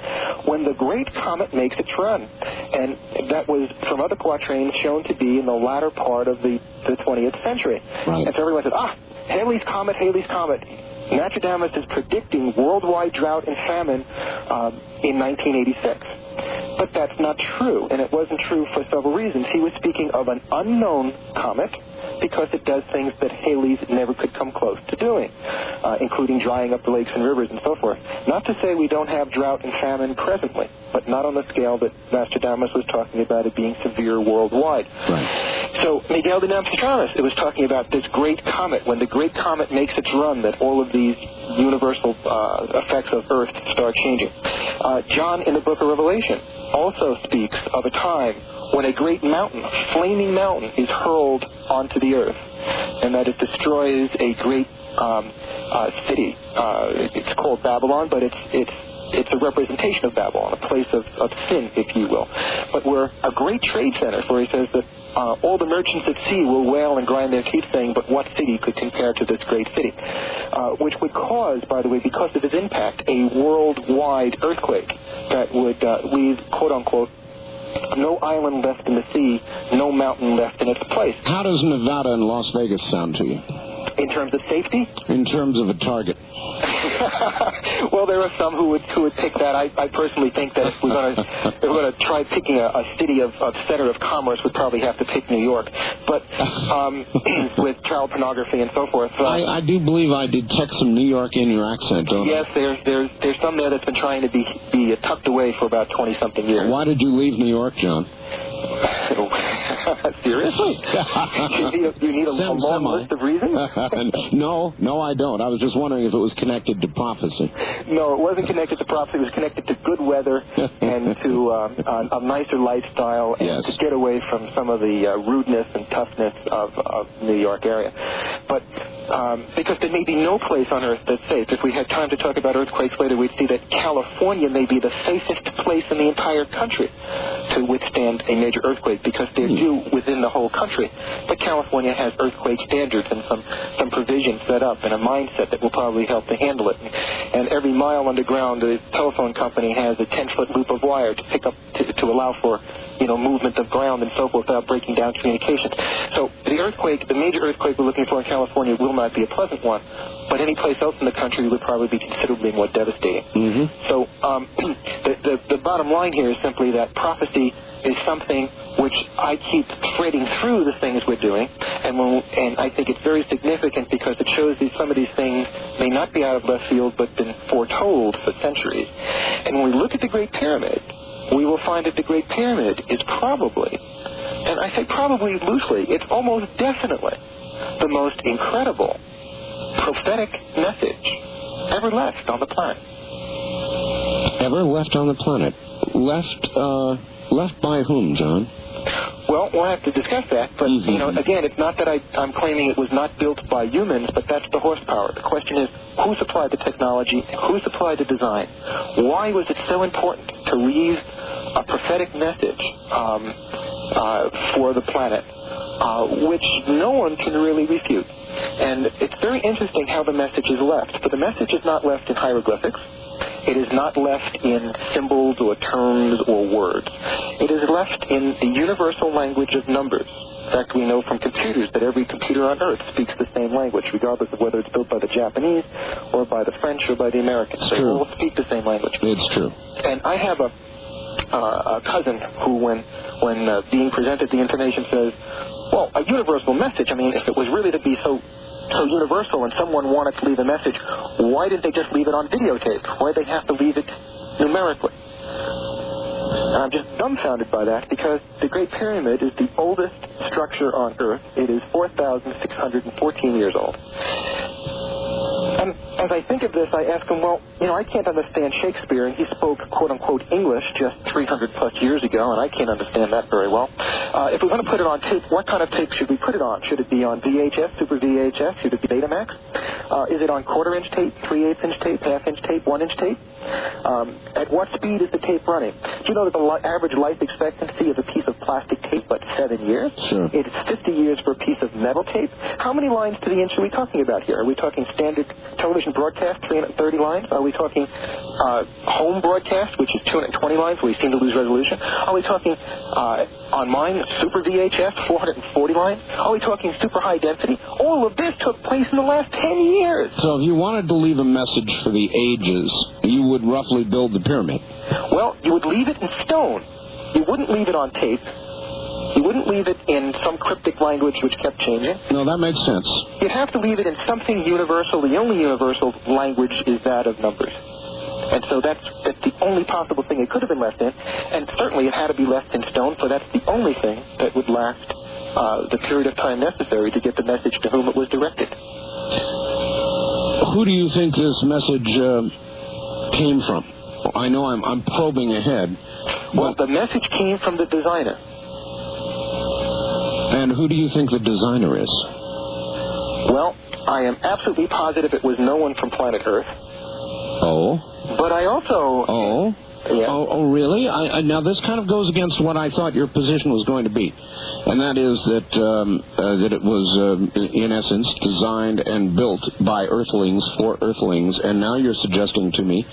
When the great comet makes its run, and that was, from other quatrains, shown to be in the latter part of the 20th century. Right. And so everyone said, Halley's Comet, Halley's Comet. Nostradamus is predicting worldwide drought and famine in 1986. But that's not true, and it wasn't true for several reasons. He was speaking of an unknown comet because it does things that Halley's never could come close to doing, including drying up the lakes and rivers and so forth. Not to say we don't have drought and famine presently, but not on the scale that Nostradamus was talking about it being severe worldwide. Right. So Miguel de Nostradamus, it was talking about this great comet. When the great comet makes its run, that all of these universal effects of Earth start changing. John, in the book of Revelation, also speaks of a time when a great mountain, a flaming mountain, is hurled onto the earth, and that it destroys a great city. It's called Babylon, but it's a representation of Babylon, a place of sin, if you will. But we're a great trade center, for he says that all the merchants at sea will wail and grind their teeth, saying, but what city could compare to this great city? Which would cause, by the way, because of its impact, a worldwide earthquake that would leave, quote-unquote, no island left in the sea, no mountain left in its place. How does Nevada and Las Vegas sound to you? In terms of safety? In terms of a target. Well, there are some who would pick that. I personally think that if we're going to try picking a city of center of commerce, we'd probably have to pick New York. But with child pornography and so forth. I do believe I detect some New York in your accent, don't Yes, there's some there that's been trying to be tucked away for about 20-something years. Why did you leave New York, John? Seriously? You need a long list of reasons? No, I don't. I was just wondering if it was connected to prophecy. No, it wasn't connected to prophecy. It was connected to good weather and to a nicer lifestyle and to get away from some of the rudeness and toughness of New York area. But because there may be no place on Earth that's safe. If we had time to talk about earthquakes later, we'd see that California may be the safest place in the entire country to withstand a major earthquake because they're due within the whole country. But California has earthquake standards and some provisions set up and a mindset that will probably help to handle it. And every mile underground, the telephone company has a 10-foot loop of wire to pick up to allow for movement of ground and so forth without breaking down communications. So the major earthquake we're looking for in California will not be a pleasant one, but any place else in the country would probably be considerably more devastating. Mm-hmm. So the bottom line here is simply that prophecy is something which I keep threading through the things we're doing, and I think it's very significant because it shows that some of these things may not be out of left field but been foretold for centuries. And when we look at the Great Pyramid, we will find that the Great Pyramid is probably, and I say probably loosely, it's almost definitely the most incredible prophetic message ever left on the planet. Ever left on the planet? Left by whom, John? Well, we'll have to discuss that, but, again, it's not that I'm claiming it was not built by humans, but that's the horsepower. The question is, who supplied the technology? Who supplied the design? Why was it so important to leave a prophetic message for the planet, which no one can really refute? And it's very interesting how the message is left, but the message is not left in hieroglyphics. It is not left in symbols or terms or words. It is left in the universal language of numbers. In fact, we know from computers that every computer on Earth speaks the same language, regardless of whether it's built by the Japanese or by the French or by the Americans. They all speak the same language. It's true. And I have a cousin who, when being presented the information, says, well, a universal message, I mean, if it was really to be so universal and someone wanted to leave a message, why didn't they just leave it on videotape? Why did they have to leave it numerically? And I'm just dumbfounded by that because the Great Pyramid is the oldest structure on Earth. It is 4,614 years old. And as I think of this, I ask him, well, I can't understand Shakespeare, and he spoke, quote-unquote, English just 300-plus years ago, and I can't understand that very well. If we're going to put it on tape, what kind of tape should we put it on? Should it be on VHS, Super VHS? Should it be Betamax? Is it on quarter-inch tape, 3/8-inch tape, half-inch tape, 1-inch tape? At what speed is the tape running? Do you know that the average life expectancy of a piece of plastic tape is 7 years? Sure. It's 50 years for a piece of metal tape. How many lines to the inch are we talking about here? Are we talking standard television broadcast, 330 lines? Are we talking home broadcast, which is 220 lines, where we seem to lose resolution? Are we talking on mine, Super VHS, 440 lines? Are we talking super high density? All of this took place in the last 10 years. So if you wanted to leave a message for the ages, you would roughly build the pyramid. Well, you would leave it in stone. You wouldn't leave it on tape. You wouldn't leave it in some cryptic language which kept changing. No, that makes sense. You'd have to leave it in something universal. The only universal language is that of numbers. And so that's the only possible thing it could have been left in. And certainly it had to be left in stone, for that's the only thing that would last the period of time necessary to get the message to whom it was directed. Who do you think this message came from? I know I'm probing ahead. Well, the message came from the designer. And who do you think the designer is? Well, I am absolutely positive it was no one from planet Earth. Oh? But I also... Oh? Yeah. Oh, really? Now, this kind of goes against what I thought your position was going to be. And that is that it was, in essence, designed and built by Earthlings for Earthlings. And now you're suggesting to me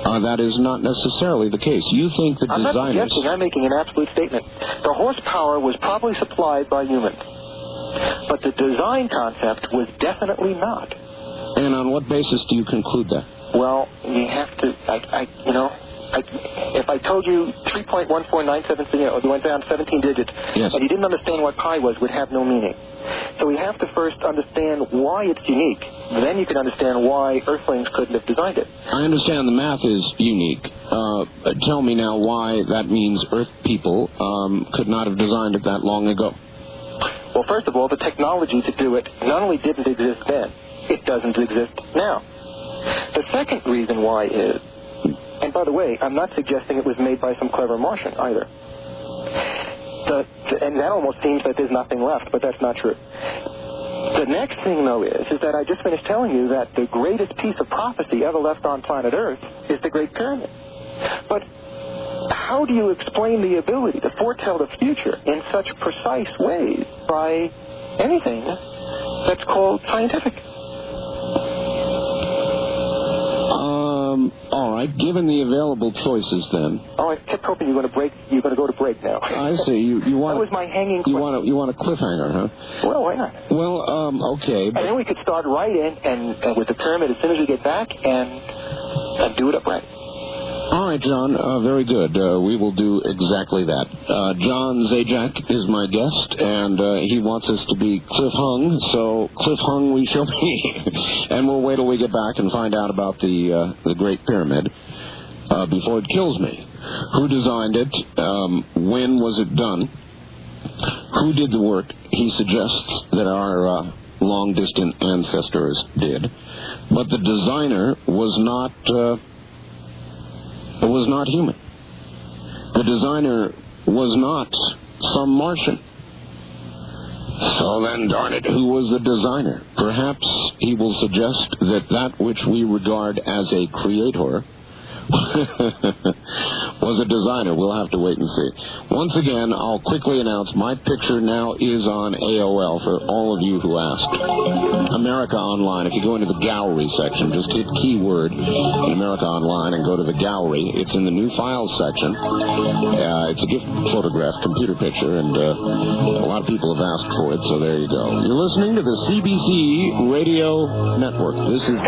that is not necessarily the case. You think the designers... I'm not suggesting. I'm making an absolute statement. The horsepower was probably supplied by humans. But the design concept was definitely not. And on what basis do you conclude that? Well, you have to... if I told you 3.1497, you went down 17 digits, yes, and you didn't understand what pi was, would have no meaning. So we have to first understand why it's unique. Then you can understand why Earthlings couldn't have designed it. I understand the math is unique. Tell me now why that means Earth people could not have designed it that long ago. Well, first of all, the technology to do it not only didn't exist then, it doesn't exist now. The second reason why is, and by the way, I'm not suggesting it was made by some clever Martian either. And that almost seems that there's nothing left, but that's not true. The next thing, though, is that I just finished telling you that the greatest piece of prophecy ever left on planet Earth is the Great Pyramid. But how do you explain the ability to foretell the future in such precise ways by anything that's called scientific? All right, given the available choices then. Oh, I kept hoping you were going to break. You're going to go to break now. I see. You want. That was my hanging question. You want a cliffhanger, huh? Well, why not? Well, okay. And then we could start right in and with the pyramid as soon as we get back and do it up right. All right, John. Very good. We will do exactly that. John Zajack is my guest, and he wants us to be cliff-hung, so cliff-hung we shall be. And we'll wait till we get back and find out about the Great Pyramid before it kills me. Who designed it? When was it done? Who did the work? He suggests that our long-distant ancestors did. But the designer was not human. The designer was not some Martian. So then, darn it, who was the designer? Perhaps he will suggest that which we regard as a creator was a designer. We'll have to wait and see. Once again, I'll quickly announce my picture now is on AOL for all of you who asked. America Online. If you go into the gallery section, just hit keyword in America Online and go to the gallery. It's in the new files section. It's a gift photograph, computer picture, and a lot of people have asked for it, so there you go. You're listening to the CBC Radio Network. This is...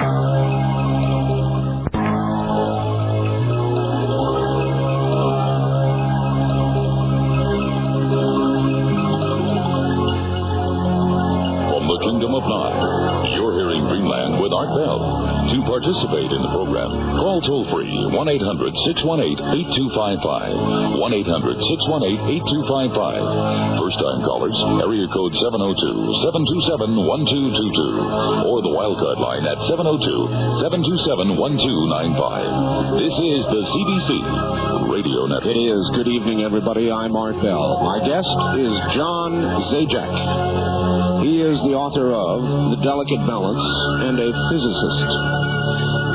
Kingdom of Nine. You're hearing Dreamland with Art Bell. To participate in the program, call toll-free 1-800-618-8255. 1-800-618-8255. First-time callers, area code 702-727-1222. Or the wildcard line at 702-727-1295. This is the CBC Radio Network. It is. Good evening, everybody. I'm Art Bell. My guest is John Zajack. He is the author of The Delicate Balance and a physicist.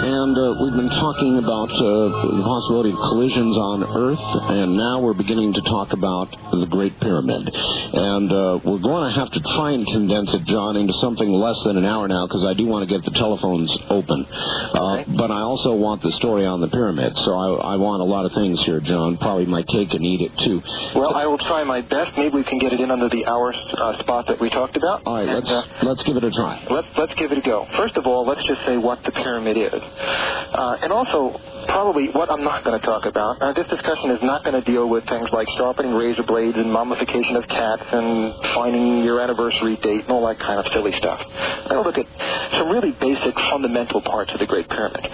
And we've been talking about the possibility of collisions on Earth, and now we're beginning to talk about the Great Pyramid. And we're going to have to try and condense it, John, into something less than an hour now, because I do want to get the telephones open. But I also want the story on the pyramid, so I want a lot of things here, John. Probably my cake and eat it, too. Well, I will try my best. Maybe we can get it in under the hour spot that we talked about. All right, let's give it a try. Let's give it a go. First of all, let's just say what the pyramid is. And also, probably what I'm not going to talk about. This discussion is not going to deal with things like sharpening razor blades and mummification of cats and finding your anniversary date and all that kind of silly stuff. I'm going to look at some really basic, fundamental parts of the Great Pyramid.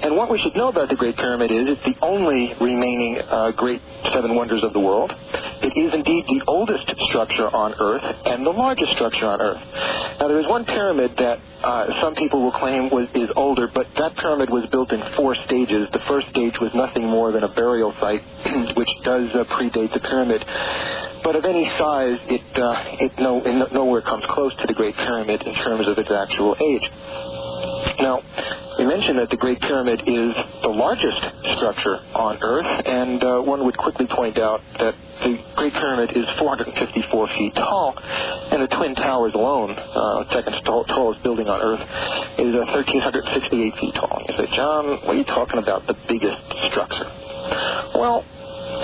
And what we should know about the Great Pyramid is it's the only remaining great seven wonders of the world. It is indeed the oldest structure on Earth and the largest structure on Earth. Now, there is one pyramid that some people will claim is older, but that pyramid was built in 4 stages. The first stage was nothing more than a burial site, which does predate the pyramid. But of any size, it nowhere comes close to the Great Pyramid in terms of its actual age. Now, we mentioned that the Great Pyramid is the largest structure on Earth, and one would quickly point out that the Great Pyramid is 454 feet tall, and the Twin Towers alone, second tallest building on Earth, is 1,368 feet tall. You say, John, what are you talking about, the biggest structure? Well,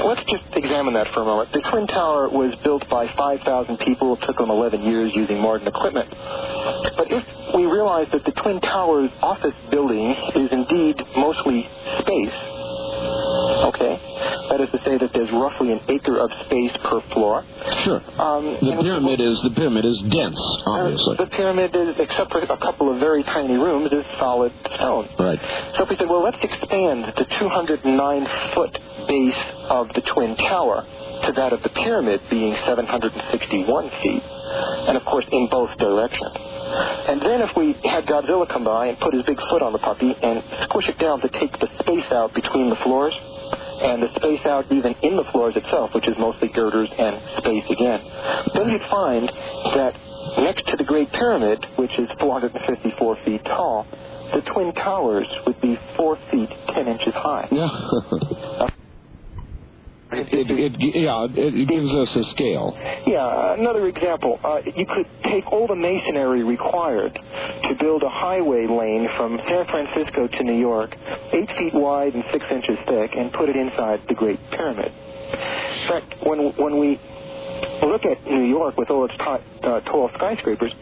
let's just examine that for a moment. The Twin Tower was built by 5,000 people. It took them 11 years using modern equipment. But if we realize that the Twin Towers office building is indeed mostly space, okay, that is to say that there's roughly an acre of space per floor. Sure. The pyramid is dense, obviously. The pyramid is, except for a couple of very tiny rooms, is solid stone. Right. So if we said, well, let's expand the 209-foot base of the Twin Tower to that of the pyramid being 761 feet, and of course in both directions. And then if we had Godzilla come by and put his big foot on the puppy and squish it down to take the space out between the floors, and the space out even in the floors itself, which is mostly girders and space again, then you'd find that next to the Great Pyramid, which is 454 feet tall, the Twin Towers would be 4 feet 10 inches high. Yeah. It gives us a scale. Yeah, another example, you could take all the masonry required to build a highway lane from San Francisco to New York, 8 feet wide and 6 inches thick, and put it inside the Great Pyramid. In fact, when we look at New York with all its tall skyscrapers,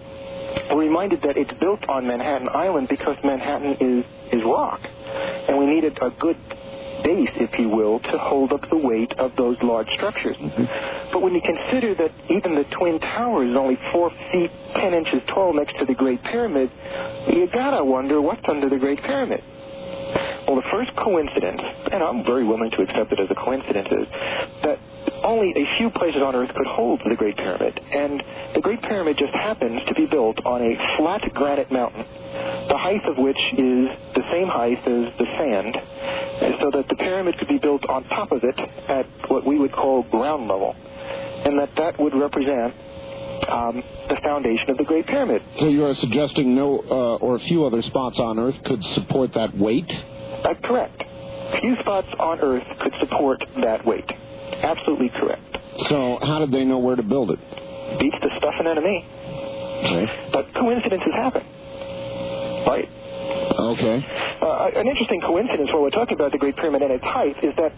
we're reminded that it's built on Manhattan Island because Manhattan is rock, and we needed a good base, if you will, to hold up the weight of those large structures. Mm-hmm. But when you consider that even the Twin Towers is only 4 feet 10 inches tall next to the Great Pyramid, you gotta wonder what's under the Great Pyramid. Well, the first coincidence, and I'm very willing to accept it as a coincidence, is that only a few places on Earth could hold the Great Pyramid, and the Great Pyramid just happens to be built on a flat granite mountain, the height of which is the same height as the sand, so that the pyramid could be built on top of it at what we would call ground level, and that would represent the foundation of the Great Pyramid. So you are suggesting no or a few other spots on Earth could support that weight? That's correct. Few spots on Earth could support that weight. Absolutely correct. So how did they know where to build it? Beats the stuffing out of me. Okay. But coincidences happen. Right? Okay. An interesting coincidence while we're talking about the Great Pyramid and its height is that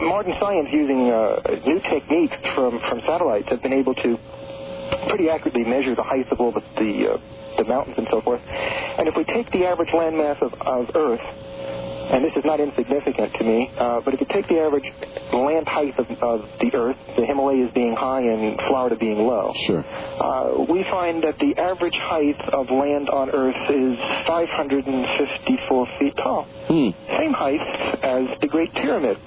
modern science, using new techniques from satellites, have been able to pretty accurately measure the height of all the mountains and so forth. And if we take the average landmass of Earth, and this is not insignificant to me, but if you take the average land height of the Earth, the Himalayas being high and Florida being low, sure, we find that the average height of land on Earth is 554 feet tall. Same height as the Great Pyramid.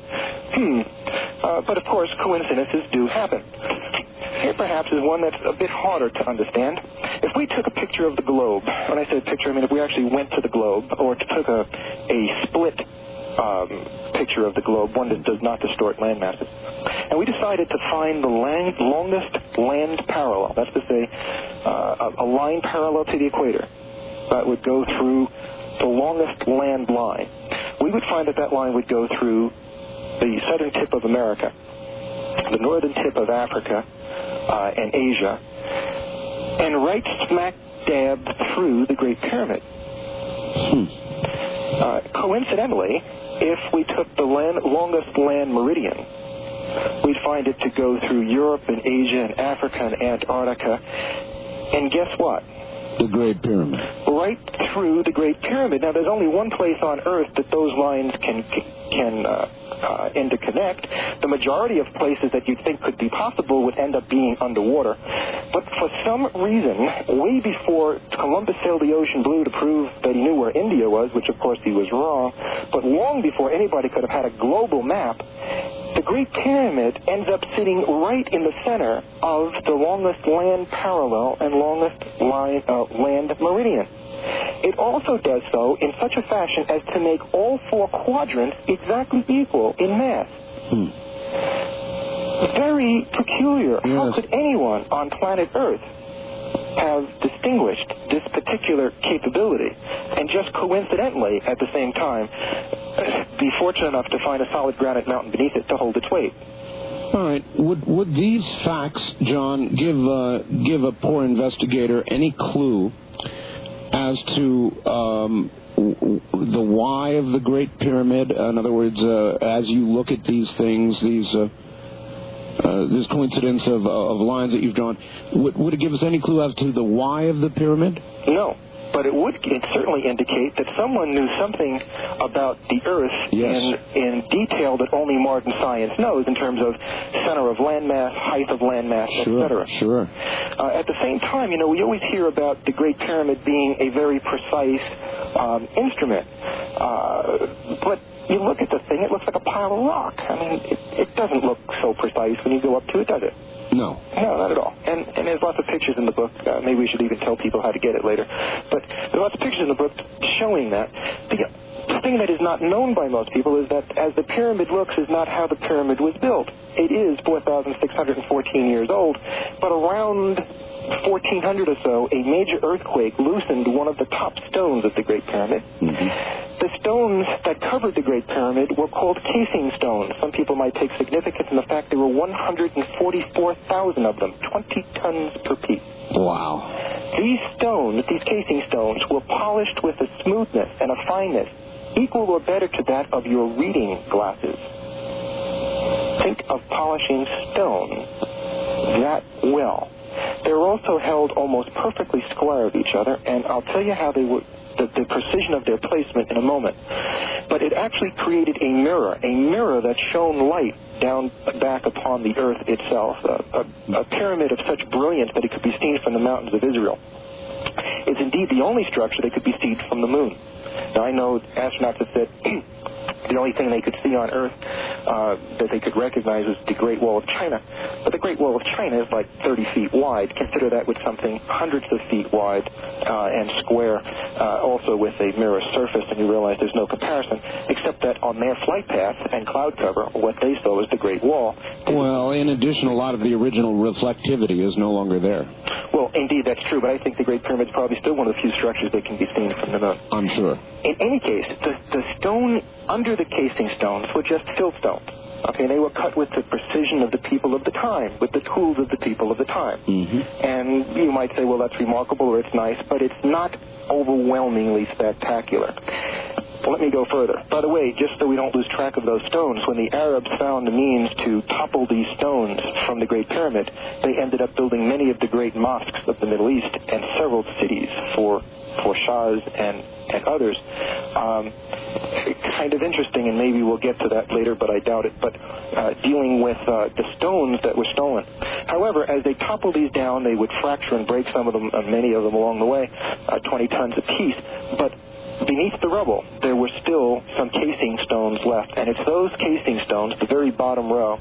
But of course, coincidences do happen. Here perhaps is one that's a bit harder to understand. If we took a picture of the globe, when I say picture, I mean if we actually went to the globe, or took a split picture of the globe, one that does not distort land masses, and we decided to find the longest land parallel, that's to say a line parallel to the equator that would go through the longest land line, we would find that line would go through the southern tip of America, the northern tip of Africa, and Asia, and right smack dab through the Great Pyramid. Coincidentally, if we took the longest land meridian, we'd find it to go through Europe and Asia and Africa and Antarctica, and guess what? The Great Pyramid. Right through the Great Pyramid. Now, there's only one place on Earth that those lines can interconnect. The majority of places that you'd think could be possible would end up being underwater. But for some reason, way before Columbus sailed the ocean blue to prove that he knew where India was, which of course he was wrong, but long before anybody could have had a global map, the Great Pyramid ends up sitting right in the center of the longest land parallel and longest land meridian. It also does so in such a fashion as to make all four quadrants exactly equal in mass. Very peculiar. Yes. How could anyone on planet Earth have distinguished this particular capability and just coincidentally at the same time be fortunate enough to find a solid granite mountain beneath it to hold its weight? All right. Would these facts, John, give a poor investigator any clue as to the why of the Great Pyramid? In other words, as you look at these things, this coincidence of lines that you've drawn, would it give us any clue as to the why of the pyramid? No. But it would certainly indicate that someone knew something about the Earth in detail that only modern science knows in terms of center of landmass, height of landmass, etc. Sure. At the same time, we always hear about the Great Pyramid being a very precise instrument. But you look at the thing, it looks like a pile of rock. I mean, it doesn't look so precise when you go up to it, does it? No. No, not at all. And there's lots of pictures in the book. Maybe we should even tell people how to get it later. But there's lots of pictures in the book showing that. The thing that is not known by most people is that as the pyramid looks is not how the pyramid was built. It is 4,614 years old, but around 1400 or so, a major earthquake loosened one of the top stones of the Great Pyramid. The stones that covered the Great Pyramid were called casing stones. Some people might take significance in the fact there were 144,000 of them, 20 tons per piece. Wow. These stones, these casing stones, were polished with a smoothness and a fineness equal or better to that of your reading glasses. Think of polishing stone that well. They were also held almost perfectly square of each other, and I'll tell you how they were, the precision of their placement in a moment. But it actually created a mirror that shone light down back upon the earth itself, a pyramid of such brilliance that it could be seen from the mountains of Israel. It's indeed the only structure that could be seen from the moon. Now, I know astronauts have said the only thing they could see on Earth that they could recognize was the Great Wall of China. But the Great Wall of China is like 30 feet wide. Consider that with something hundreds of feet wide and square, also with a mirror surface, and you realize there's no comparison, except that on their flight path and cloud cover, what they saw was the Great Wall. Well, in addition, a lot of the original reflectivity is no longer there. Well, indeed, that's true, but I think the Great Pyramid is probably still one of the few structures that can be seen from the moon. I'm sure. In any case, the stone under the casing stones were just fill stones. Okay, they were cut with the precision of the people of the time, with the tools of the people of the time. And you might say, well, that's remarkable or it's nice, but it's not overwhelmingly spectacular. Well, let me go further. By the way, just so we don't lose track of those stones, when the Arabs found the means to topple these stones from the Great Pyramid, they ended up building many of the great mosques of the Middle East and several cities for shahs and others. Kind of interesting, and maybe we'll get to that later, but I doubt it, but dealing with the stones that were stolen. However, as they toppled these down, they would fracture and break some of them, many of them along the way, 20 tons apiece. But beneath the rubble, there were still some casing stones left, and it's those casing stones, the very bottom row,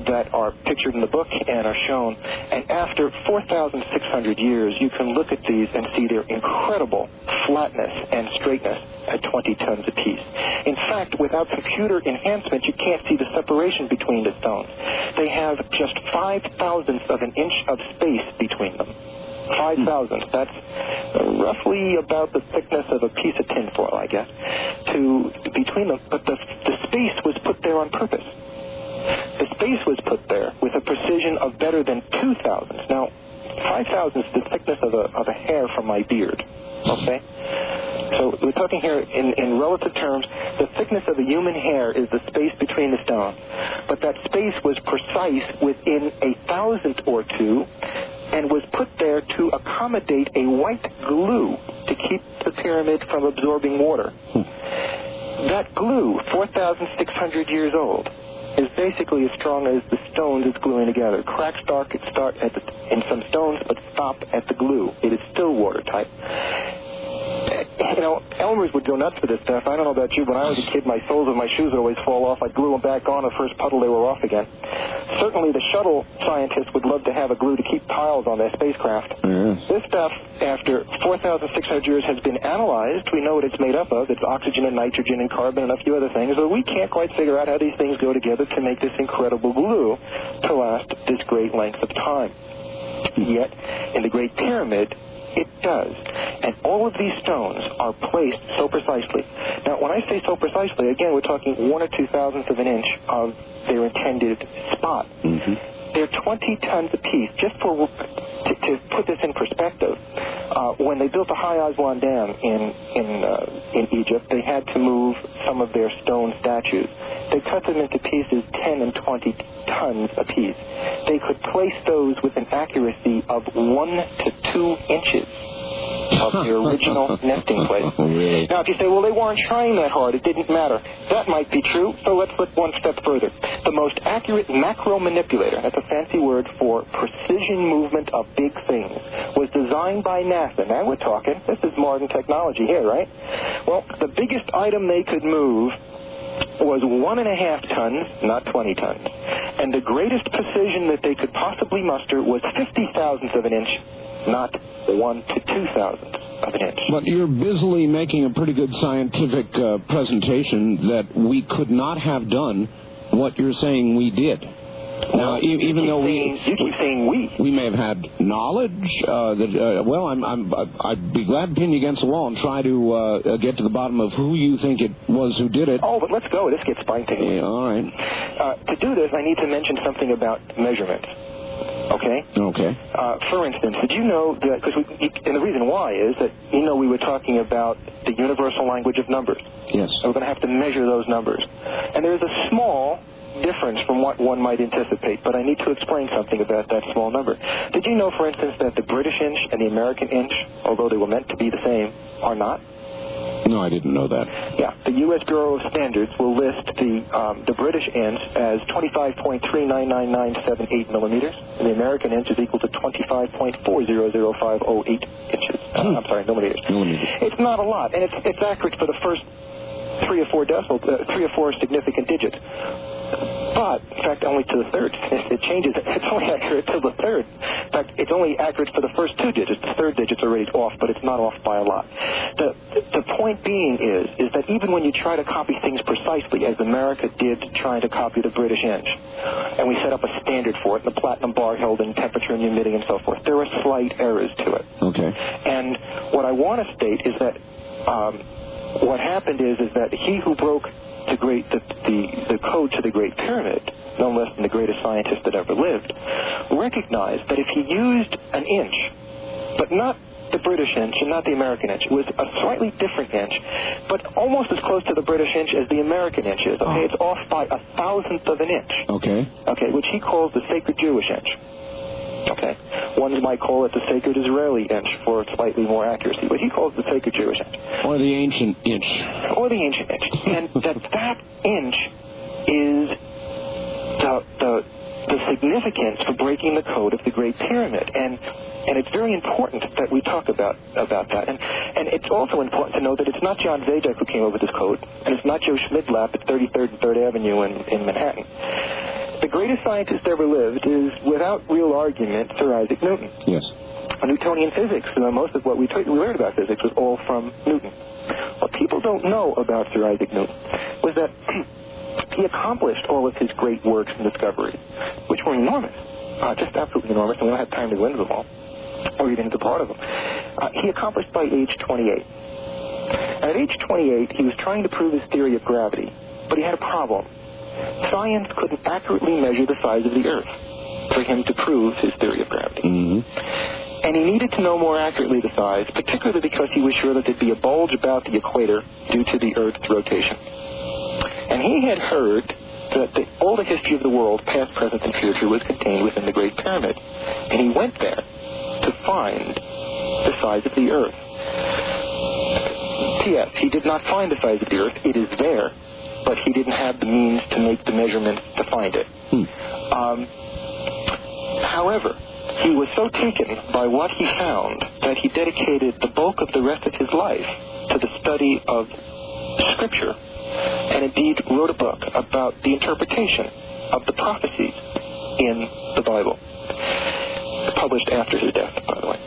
that are pictured in the book and are shown. And after 4,600 years, you can look at these and see their incredible flatness and straightness at 20 tons apiece. In fact, without computer enhancement, you can't see the separation between the stones. They have just 5/1000th of an inch of space between them. 5,000. That's roughly about the thickness of a piece of tinfoil, I guess, between them. But the space was put there on purpose. The space was put there with a precision of better than 2,000. Now, 5,000 is the thickness of a hair from my beard. Okay? So we're talking here in relative terms, the thickness of a human hair is the space between the stones. But that space was precise within 1,000th or two, and was put there to accommodate a white glue to keep the pyramid from absorbing water. That glue, 4,600 years old, is basically as strong as the stones it's gluing together. Cracks start in some stones, but stop at the glue. It is still watertight. You know, Elmers would go nuts for this stuff. I don't know about you, but when I was a kid, my soles of my shoes would always fall off. I'd glue them back on. The first puddle, they were off again. Certainly, the shuttle scientists would love to have a glue to keep tiles on their spacecraft. This stuff, after 4,600 years, has been analyzed. We know what it's made up of. It's oxygen and nitrogen and carbon and a few other things, but we can't quite figure out how these things go together to make this incredible glue to last this great length of time. Yet, in the Great Pyramid, it does. And all of these stones are placed so precisely. Now, when I say so precisely, again, we're talking 1 or 2,000th of an inch of their intended spot. They're 20 tons apiece. Just to put this in perspective, when they built the High Aswan Dam in Egypt, they had to move some of their stone statues. They cut them into pieces 10 and 20 tons apiece. They could place those with an accuracy of 1 to 2 inches of the original nesting place. Really? Now, if you say, well, they weren't trying that hard, it didn't matter. That might be true, so let's look one step further. The most accurate macro manipulator, that's a fancy word for precision movement of big things, was designed by NASA. Now we're talking, this is modern technology here, right? Well, the biggest item they could move was 1.5 tons, not 20 tons. And the greatest precision that they could possibly muster was 50,000th of an inch, not 1 to 2,000. of an inch. But you're busily making a pretty good scientific presentation that we could not have done what you're saying we did. Now, even though you keep saying we may have had knowledge I'd be glad to pin you against the wall and try to get to the bottom of who you think it was who did it. Oh, but let's go. This gets spicy. Yeah, all right. To do this, I need to mention something about measurements. Okay? Okay. For instance, did you know that, and the reason why is that, we were talking about the universal language of numbers. Yes. And we're going to have to measure those numbers. And there's a small difference from what one might anticipate, but I need to explain something about that small number. Did you know, for instance, that the British inch and the American inch, although they were meant to be the same, are not? No, I didn't know that. Yeah, the U.S. Bureau of Standards will list the British inch as 25.39997 millimeters, and the American inch is equal to 25.400508 inches. Millimeters. It's not a lot, and it's accurate for the first three or four significant digits. But, in fact, only to the third. It changes. It's only accurate to the third. In fact, it's only accurate for the first two digits. The third digit's already off, but it's not off by a lot. The point being is that even when you try to copy things precisely, as America did trying to copy the British inch, and we set up a standard for it, and the platinum bar held in temperature and humidity and so forth, there are slight errors to it. Okay. And what I want to state is that what happened is that he who broke the code to the Great Pyramid, no less than the greatest scientist that ever lived, recognized that if he used an inch, but not the British inch and not the American inch, it was a slightly different inch, but almost as close to the British inch as the American inch is. Okay, it's off by 1,000th of an inch. Okay. Okay, which he calls the sacred Jewish inch. Okay. One might call it the sacred Israeli inch for slightly more accuracy, but he calls it the sacred Jewish inch. Or the ancient inch. Or the ancient inch. And that inch is the significance for breaking the code of the Great Pyramid. And it's very important that we talk about that. And it's also important to know that it's not John Zajack who came up with this code, and it's not Joe Schmidlap at 33rd and 3rd Avenue in Manhattan. The greatest scientist ever lived is, without real argument, Sir Isaac Newton. Yes. Newtonian physics. Most of what we learned about physics was all from Newton. What people don't know about Sir Isaac Newton was that he accomplished all of his great works and discoveries, which were enormous, just absolutely enormous, and we don't have time to go into them all, or even into part of them. He accomplished by age 28. And at age 28, he was trying to prove his theory of gravity, but he had a problem. Science couldn't accurately measure the size of the Earth for him to prove his theory of gravity. Mm-hmm. And he needed to know more accurately the size, particularly because he was sure that there'd be a bulge about the equator due to the Earth's rotation. And he had heard that all the history of the world, past, present, and future, was contained within the Great Pyramid. And he went there to find the size of the Earth. P.S. He did not find the size of the Earth. It is there, but he didn't have the means to make the measurements to find it. However, he was so taken by what he found that he dedicated the bulk of the rest of his life to the study of Scripture, and indeed wrote a book about the interpretation of the prophecies in the Bible, published after his death, by the way.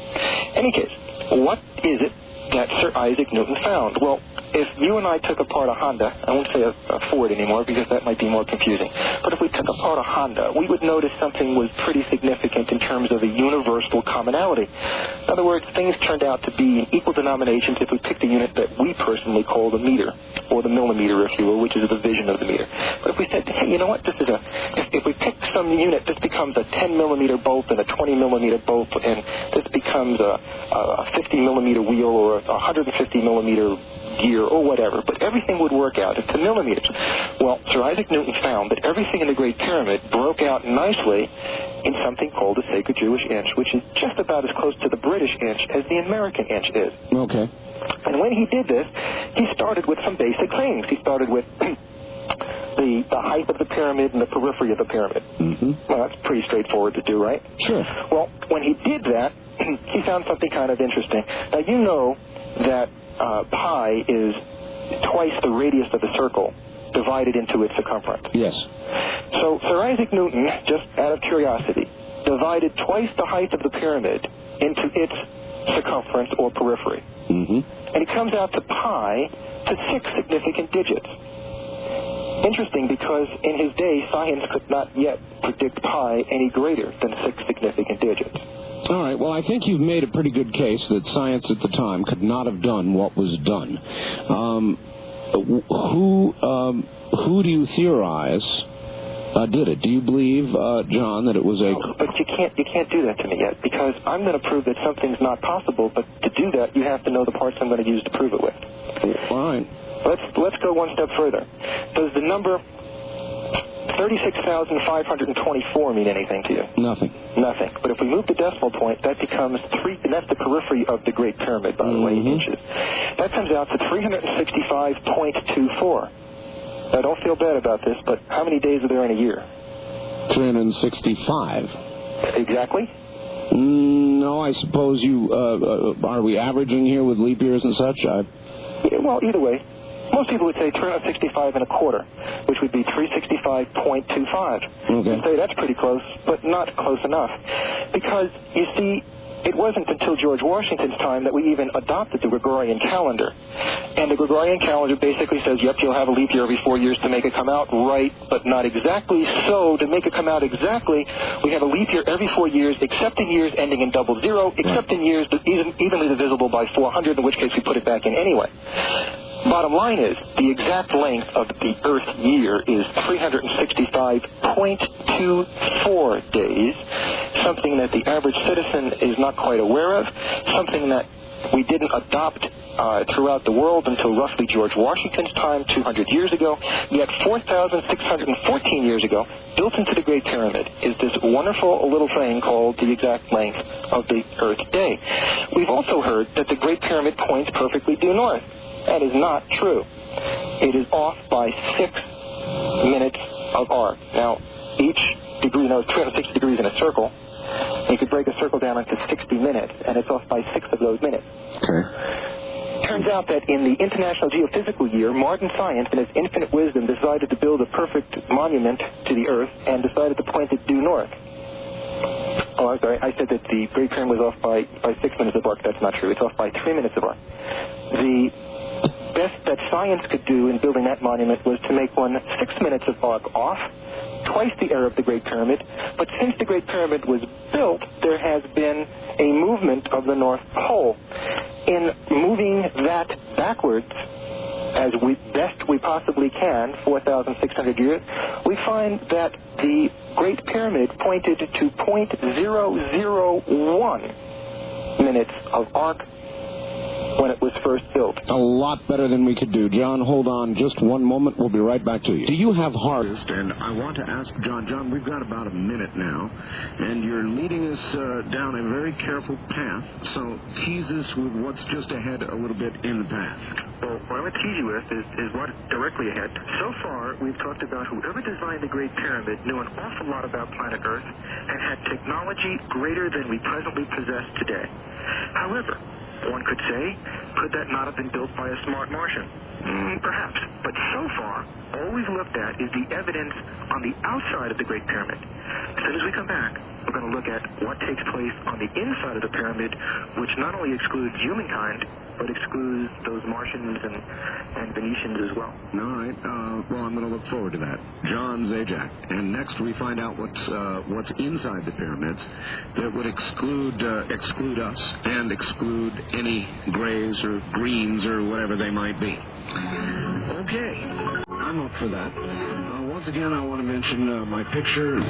In any case, what is it that Sir Isaac Newton found? Well, if you and I took apart a Honda, I won't say a Ford anymore because that might be more confusing, but if we took apart a Honda, we would notice something was pretty significant in terms of a universal commonality. In other words, things turned out to be in equal denominations if we picked a unit that we personally call the meter, or the millimeter, if you will, which is a division of the meter. But if we said, hey, you know what, if we pick some unit, this becomes a 10 millimeter bolt and a 20 millimeter bolt, and this becomes a 50 millimeter wheel or a 150 millimeter gear or whatever, but everything would work out into millimeters. Well, Sir Isaac Newton found that everything in the Great Pyramid broke out nicely in something called the sacred Jewish inch, which is just about as close to the British inch as the American inch is. Okay. And when he did this, he started with some basic things. He started with the height of the pyramid and the periphery of the pyramid. Mm-hmm. Well, that's pretty straightforward to do, right? Sure. Well, when he did that, he found something kind of interesting. Now, you know that pi is twice the radius of a circle divided into its circumference. Yes. So Sir Isaac Newton, just out of curiosity, divided twice the height of the pyramid into its circumference or periphery. Mm-hmm. And it comes out to pi to 6 significant digits. Interesting, because in his day, science could not yet predict pi any greater than 6 significant digits. All right, well, I think you've made a pretty good case that science at the time could not have done what was done. Who do you theorize did it? Do you believe, John, that it was a... No, but you can't do that to me yet, because I'm going to prove that something's not possible, but to do that, you have to know the parts I'm going to use to prove it with. All right. Let's go one step further. Does the number 36,524 mean anything to you? Nothing. Nothing. But if we move the decimal point, that becomes 3, and that's the periphery of the Great Pyramid, by the way, inches. That comes out to 365.24. Now, don't feel bad about this, but how many days are there in a year? 365. Exactly? No, I suppose you... are we averaging here with leap years and such? Yeah, well, either way. Most people would say 365 and a quarter, which would be 365.25. Okay. You'd say that's pretty close, but not close enough. Because, you see, it wasn't until George Washington's time that we even adopted the Gregorian calendar. And the Gregorian calendar basically says, yep, you'll have a leap year every 4 years to make it come out right, but not exactly so. To make it come out exactly, we have a leap year every 4 years, except in years ending in 00, except in years evenly divisible by 400, in which case we put it back in anyway. Bottom line is, the exact length of the Earth year is 365.24 days, something that the average citizen is not quite aware of, something that we didn't adopt throughout the world until roughly George Washington's time, 200 years ago. Yet 4,614 years ago, built into the Great Pyramid, is this wonderful little thing called the exact length of the Earth day. We've also heard that the Great Pyramid points perfectly due north. That is not true. It is off by 6 minutes of arc. Now, each degree, 360 degrees in a circle. You could break a circle down into 60 minutes, and it's off by 6 of those minutes. Okay. Turns out that in the International Geophysical Year, modern science, in its infinite wisdom, decided to build a perfect monument to the Earth and decided to point it due north. Oh, I'm sorry. I said that the Great Pyramid was off by 6 minutes of arc. That's not true. It's off by 3 minutes of arc. The best that science could do in building that monument was to make one 6 minutes of arc off, twice the area of the Great Pyramid. But since the Great Pyramid was built, there has been a movement of the North Pole. In moving that backwards, as best we possibly can, 4,600 years, we find that the Great Pyramid pointed to 0.001 minutes of arc when it was first built. A lot better than we could do. John, hold on just one moment. We'll be right back to you. Do you have harvest? And I want to ask John, we've got about a minute now, and you're leading us down a very careful path, so tease us with what's just ahead a little bit in the path. Well, what I would tease you with is what directly ahead. So far, we've talked about whoever designed the Great Pyramid knew an awful lot about planet Earth and had technology greater than we presently possess today. However, one could say, could that not have been built by a smart Martian? Perhaps. But so far, all we've looked at is the evidence on the outside of the Great Pyramid. As soon as we come back, we're going to look at what takes place on the inside of the pyramid, which not only excludes humankind, but excludes those Martians and Venetians as well. All right. Well, I'm going to look forward to that. John Zajack. And next we find out what's inside the pyramids that would exclude us and exclude any grays or greens or whatever they might be. Okay. I'm up for that. Once again, I want to mention my picture.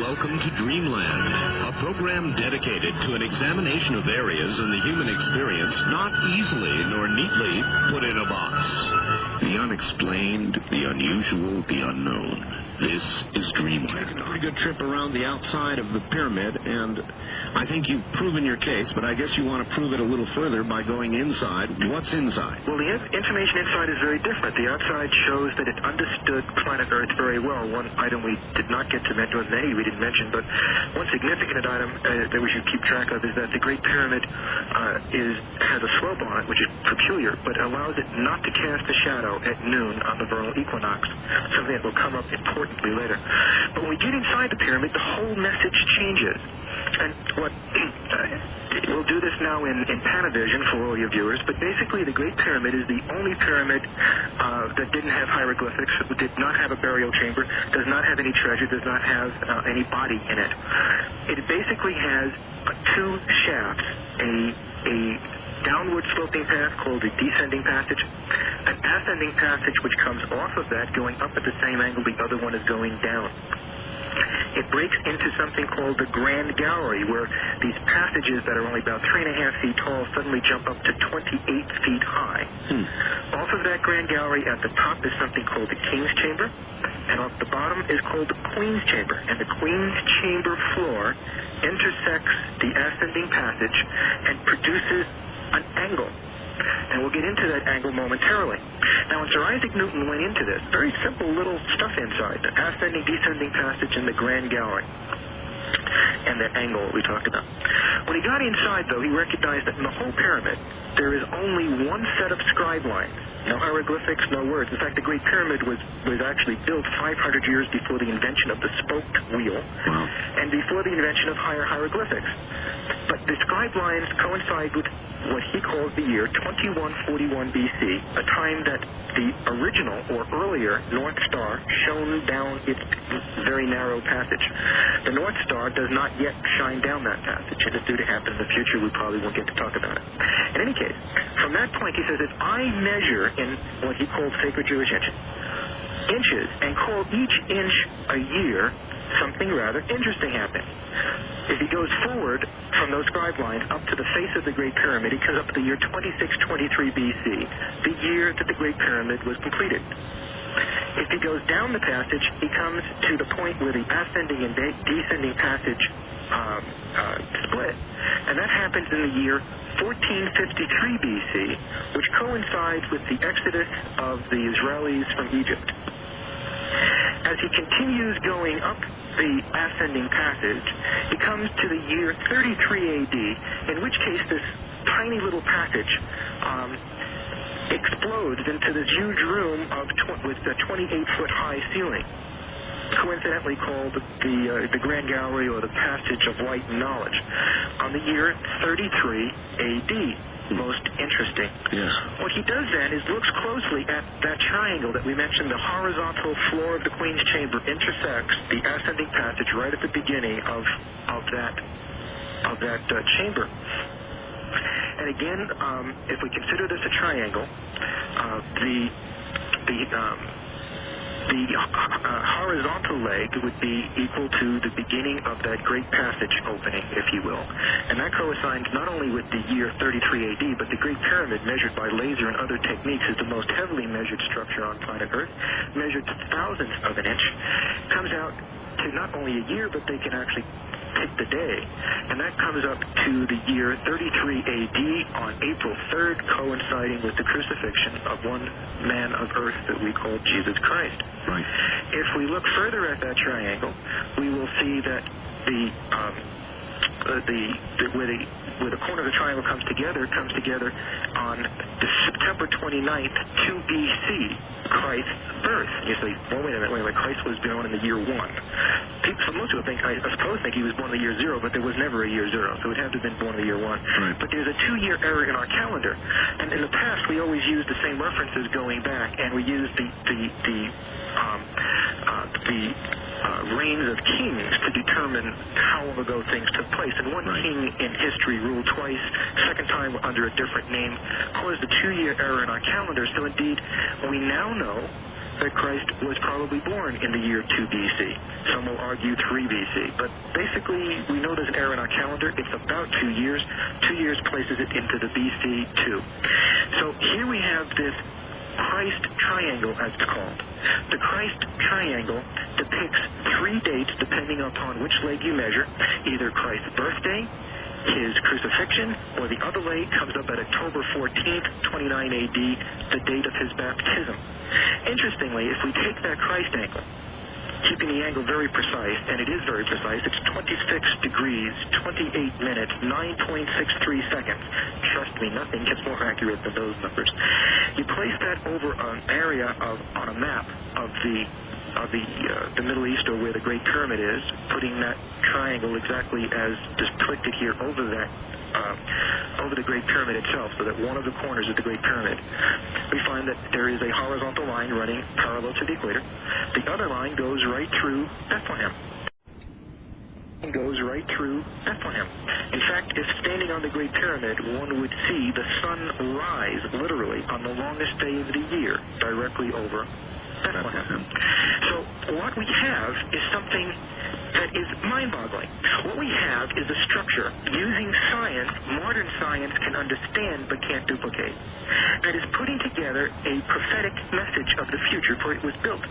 Welcome to Dreamland, a program dedicated to an examination of areas in the human experience not easily nor neatly put in a box. The unexplained, the unusual, the unknown. This is Dreamland. Taking a pretty good trip around the outside of the pyramid, and I think you've proven your case, but I guess you want to prove it a little further by going inside. What's inside? Well, the information inside is very different. The outside shows that it understood planet Earth very well. One item we did not get to mention, many we didn't mention, but one significant item that we should keep track of is that the Great Pyramid has a slope on it, which is peculiar, but allows it not to cast a shadow at noon on the vernal equinox, something that will come up importantly later. But when we get inside the pyramid, the whole message changes. And we'll do this now in Panavision for all your viewers, but basically the Great Pyramid is the only pyramid that didn't have hieroglyphics, did not have a burial chamber, does not have any treasure, does not have any body in it. It basically has two shafts, a downward sloping path called the descending passage, an ascending passage which comes off of that going up at the same angle the other one is going down. It breaks into something called the Grand Gallery, where these passages that are only about 3.5 feet tall suddenly jump up to 28 feet high. Off of that Grand Gallery at the top is something called the King's Chamber, and off the bottom is called the Queen's Chamber. And the Queen's Chamber floor intersects the ascending passage and produces an angle. And we'll get into that angle momentarily. Now, when Sir Isaac Newton went into this, very simple little stuff inside, the ascending, descending passage in the Grand Gallery, and that angle we talked about. When he got inside, though, he recognized that in the whole pyramid, there is only one set of scribe lines. No hieroglyphics, no words. In fact, the Great Pyramid was actually built 500 years before the invention of the spoked wheel, and before the invention of hieroglyphics. But the scribe lines coincide with what he calls the year 2141 BC, a time that the original or earlier North Star shone down its very narrow passage. The North Star does not yet shine down that passage, and it's due to happen in the future. We probably won't get to talk about it. In any case, from that point, he says, if I measure in what he called sacred Jewish inches and call each inch a year, something rather interesting happens. If he goes forward from those scribe lines up to the face of the Great Pyramid, he comes up to the year 2623 BC, the year that the Great Pyramid was completed. If he goes down the passage, he comes to the point where the ascending and descending passage split, and that happens in the year 1453 BC, which coincides with the exodus of the Israelis from Egypt. As he continues going up the ascending passage, he comes to the year 33 AD, in which case this tiny little passage explodes into this huge room with a 28-foot high ceiling, coincidentally called the Grand Gallery or the Passage of Light and Knowledge, on the year 33 AD. Most interesting. Yes. What he does then is looks closely at that triangle that we mentioned. The horizontal floor of the Queen's Chamber intersects the ascending passage right at the beginning of that chamber. And again, if we consider this a triangle, the horizontal leg would be equal to the beginning of that great passage opening, if you will. And that coincides not only with the year 33 AD, but the Great Pyramid, measured by laser and other techniques, is the most heavily measured structure on planet Earth, measured to thousandths of an inch, comes out to not only a year, but they can actually pick the day. And that comes up to the year 33 AD on April 3rd, coinciding with the crucifixion of one man of earth that we call Jesus Christ. Right. If we look further at that triangle, we will see that where the corner of the triangle comes together on September 29th, 2 BC, Christ's birth. You say, well, wait a minute, Christ was born in the year 1. Most people think he was born in the year 0, but there was never a year 0, so it would have to have been born in the year 1. Right. But there's a 2-year error in our calendar, and in the past we always used the same references going back, and we used the reigns of kings to determine how long ago things took place. And one king in history ruled twice, second time under a different name, caused a 2-year error in our calendar. So indeed, we now know that Christ was probably born in the year 2 BC. Some will argue 3 BC. But basically, we know there's an error in our calendar. It's about 2 years. 2 years places it into the BC 2. So here we have this Christ Triangle, as it's called. The Christ Triangle depicts 3 dates depending upon which leg you measure, either Christ's birthday, his crucifixion, or the other leg comes up at October 14th, 29 AD, the date of his baptism. Interestingly, if we take that Christ angle, keeping the angle very precise, and it is very precise, it's 26 degrees, 28 minutes, 9.63 seconds. Trust me, nothing gets more accurate than those numbers. You place that over an area on a map of the Middle East, or where the Great Pyramid is, putting that triangle exactly as depicted here over the Great Pyramid itself, so that one of the corners of the Great Pyramid, we find that there is a horizontal line running parallel to the equator. The other line goes right through Bethlehem. In fact, if standing on the Great Pyramid, one would see the sun rise literally on the longest day of the year directly over Bethlehem. So what we have is something that is mind-boggling. What we have is a structure using science, modern science can understand but can't duplicate, that is putting together a prophetic message of the future, for it was built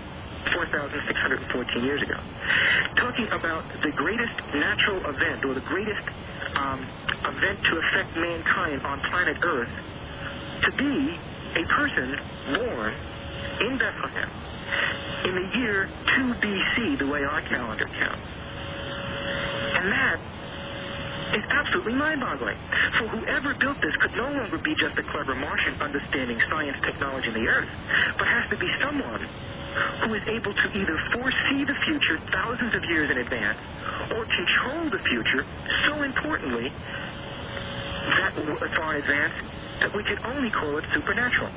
4,614 years ago, talking about the greatest natural event, or the greatest event to affect mankind on planet Earth, to be a person born in Bethlehem in the year 2 BC, the way our calendar counts. And that is absolutely mind-boggling. So whoever built this could no longer be just a clever Martian understanding science, technology, and the Earth, but has to be someone who is able to either foresee the future thousands of years in advance, or control the future so importantly, that far in advance, that we could only call it supernatural.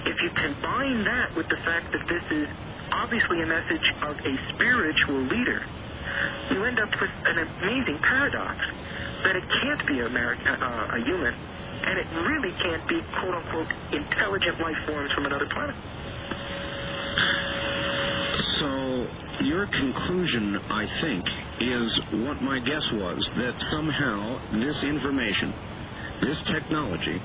If you combine that with the fact that this is obviously a message of a spiritual leader, you end up with an amazing paradox that it can't be a human, and it really can't be, quote-unquote, intelligent life forms from another planet. So your conclusion, I think, is what my guess was, that somehow this information, this technology,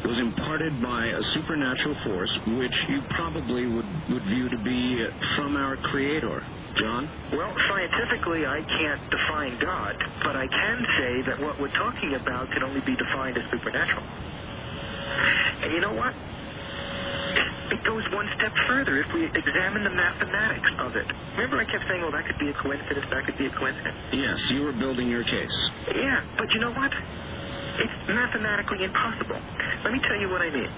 was imparted by a supernatural force which you probably would view to be from our Creator. John? Well, scientifically, I can't define God, but I can say that what we're talking about can only be defined as supernatural. And you know what? It goes one step further if we examine the mathematics of it. Remember I kept saying, well, that could be a coincidence, that could be a coincidence? Yes, you were building your case. Yeah, but you know what? It's mathematically impossible. Let me tell you what I mean.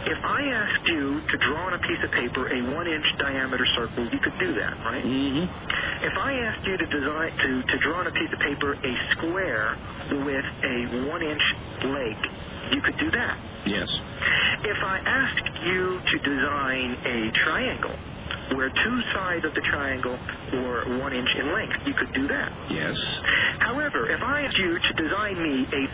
If I asked you to draw on a piece of paper a 1-inch diameter circle, you could do that, right? Mm-hmm. If I asked you to draw on a piece of paper a square with a 1-inch lake, you could do that. Yes. If I asked you to design a triangle where 2 sides of the triangle were 1 inch in length, you could do that. Yes. However, if I asked you to design me a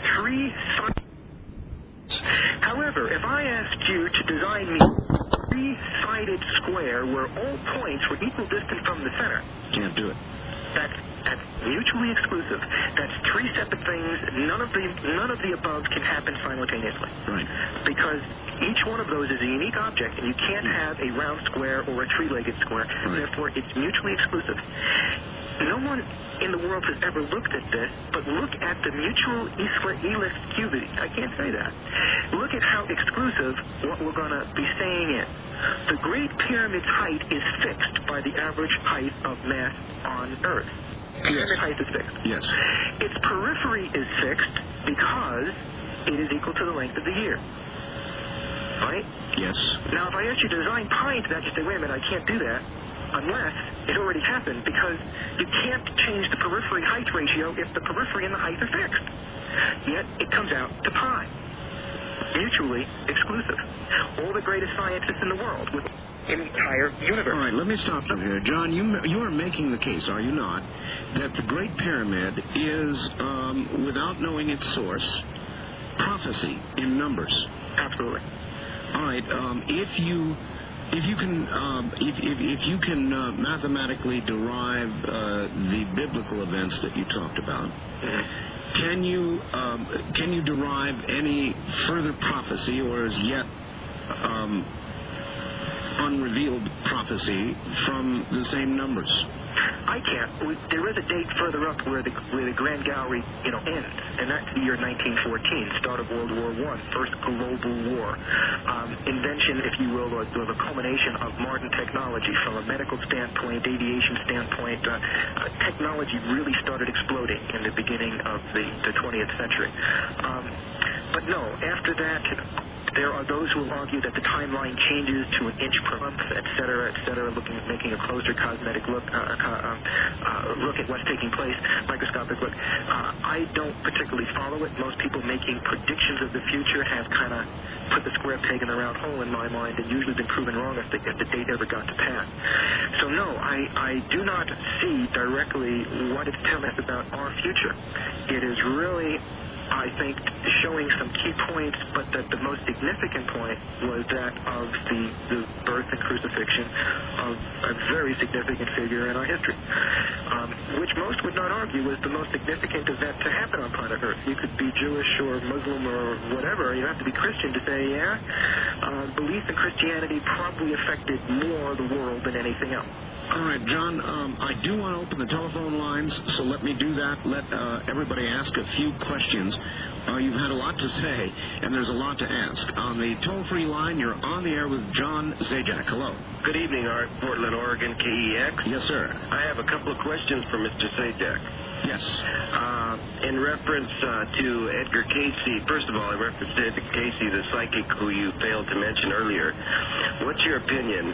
3-sided square where all points were equal distance from the center, can't do it. That's mutually exclusive. That's 3 separate things. None of the above can happen simultaneously. Right. Because each one of those is a unique object, and you can't have a round square or a 3-legged square. Right. Therefore, it's mutually exclusive. No one in the world has ever looked at this, but look at the mutual elasticity. I can't say that. Look at how exclusive what we're going to be staying in. The Great Pyramid's height is fixed by the average height of mass on Earth. Pyramid height is fixed. Yes. Its periphery is fixed because it is equal to the length of the year. Right? Yes. Now, if I ask you to design pi into that, you say, wait a minute, I can't do that unless it already happened, because you can't change the periphery height ratio if the periphery and the height are fixed. Yet, it comes out to pi. Mutually exclusive. All the greatest scientists in the world with the entire universe. All right, let me stop you here. John, you are making the case, are you not, that the Great Pyramid is, without knowing its source, prophecy in numbers? Absolutely. All right, if you can mathematically derive the biblical events that you talked about, can you derive any further prophecy, or is yet unrevealed prophecy from the same numbers? I can't. There is a date further up where the Grand Gallery, ends, and that's the year 1914, start of World War I, first global war. Invention, if you will, or the culmination of modern technology from a medical standpoint, aviation standpoint. Technology really started exploding in the beginning of the 20th century. But no, after that, there are those who will argue that the timeline changes to an inch per month, et cetera, making a closer cosmetic look at what's taking place, microscopic look. I don't particularly follow it. Most people making predictions of the future have kind of put the square peg in the round hole in my mind, and usually been proven wrong if the date ever got to pass. So no, I do not see directly what it's telling us about our future. It is really, I think, showing some key points, but that the most significant point was that of the birth and crucifixion of a very significant figure in our history, which most would not argue was the most significant event to happen on planet Earth. You could be Jewish or Muslim or whatever. You have to be Christian to say, belief in Christianity probably affected more the world than anything else. All right, John, I do want to open the telephone lines, so let me do that. Let everybody ask a few questions. You've had a lot to say, and there's a lot to ask. On the toll-free line, you're on the air with John Zajack. Hello. Good evening, Art. Portland, Oregon, KEX. Yes, sir. I have a couple of questions for Mr. Zajack. Yes. In reference to Edgar Casey, first of all, in reference to Edgar Casey, the psychic who you failed to mention earlier, what's your opinion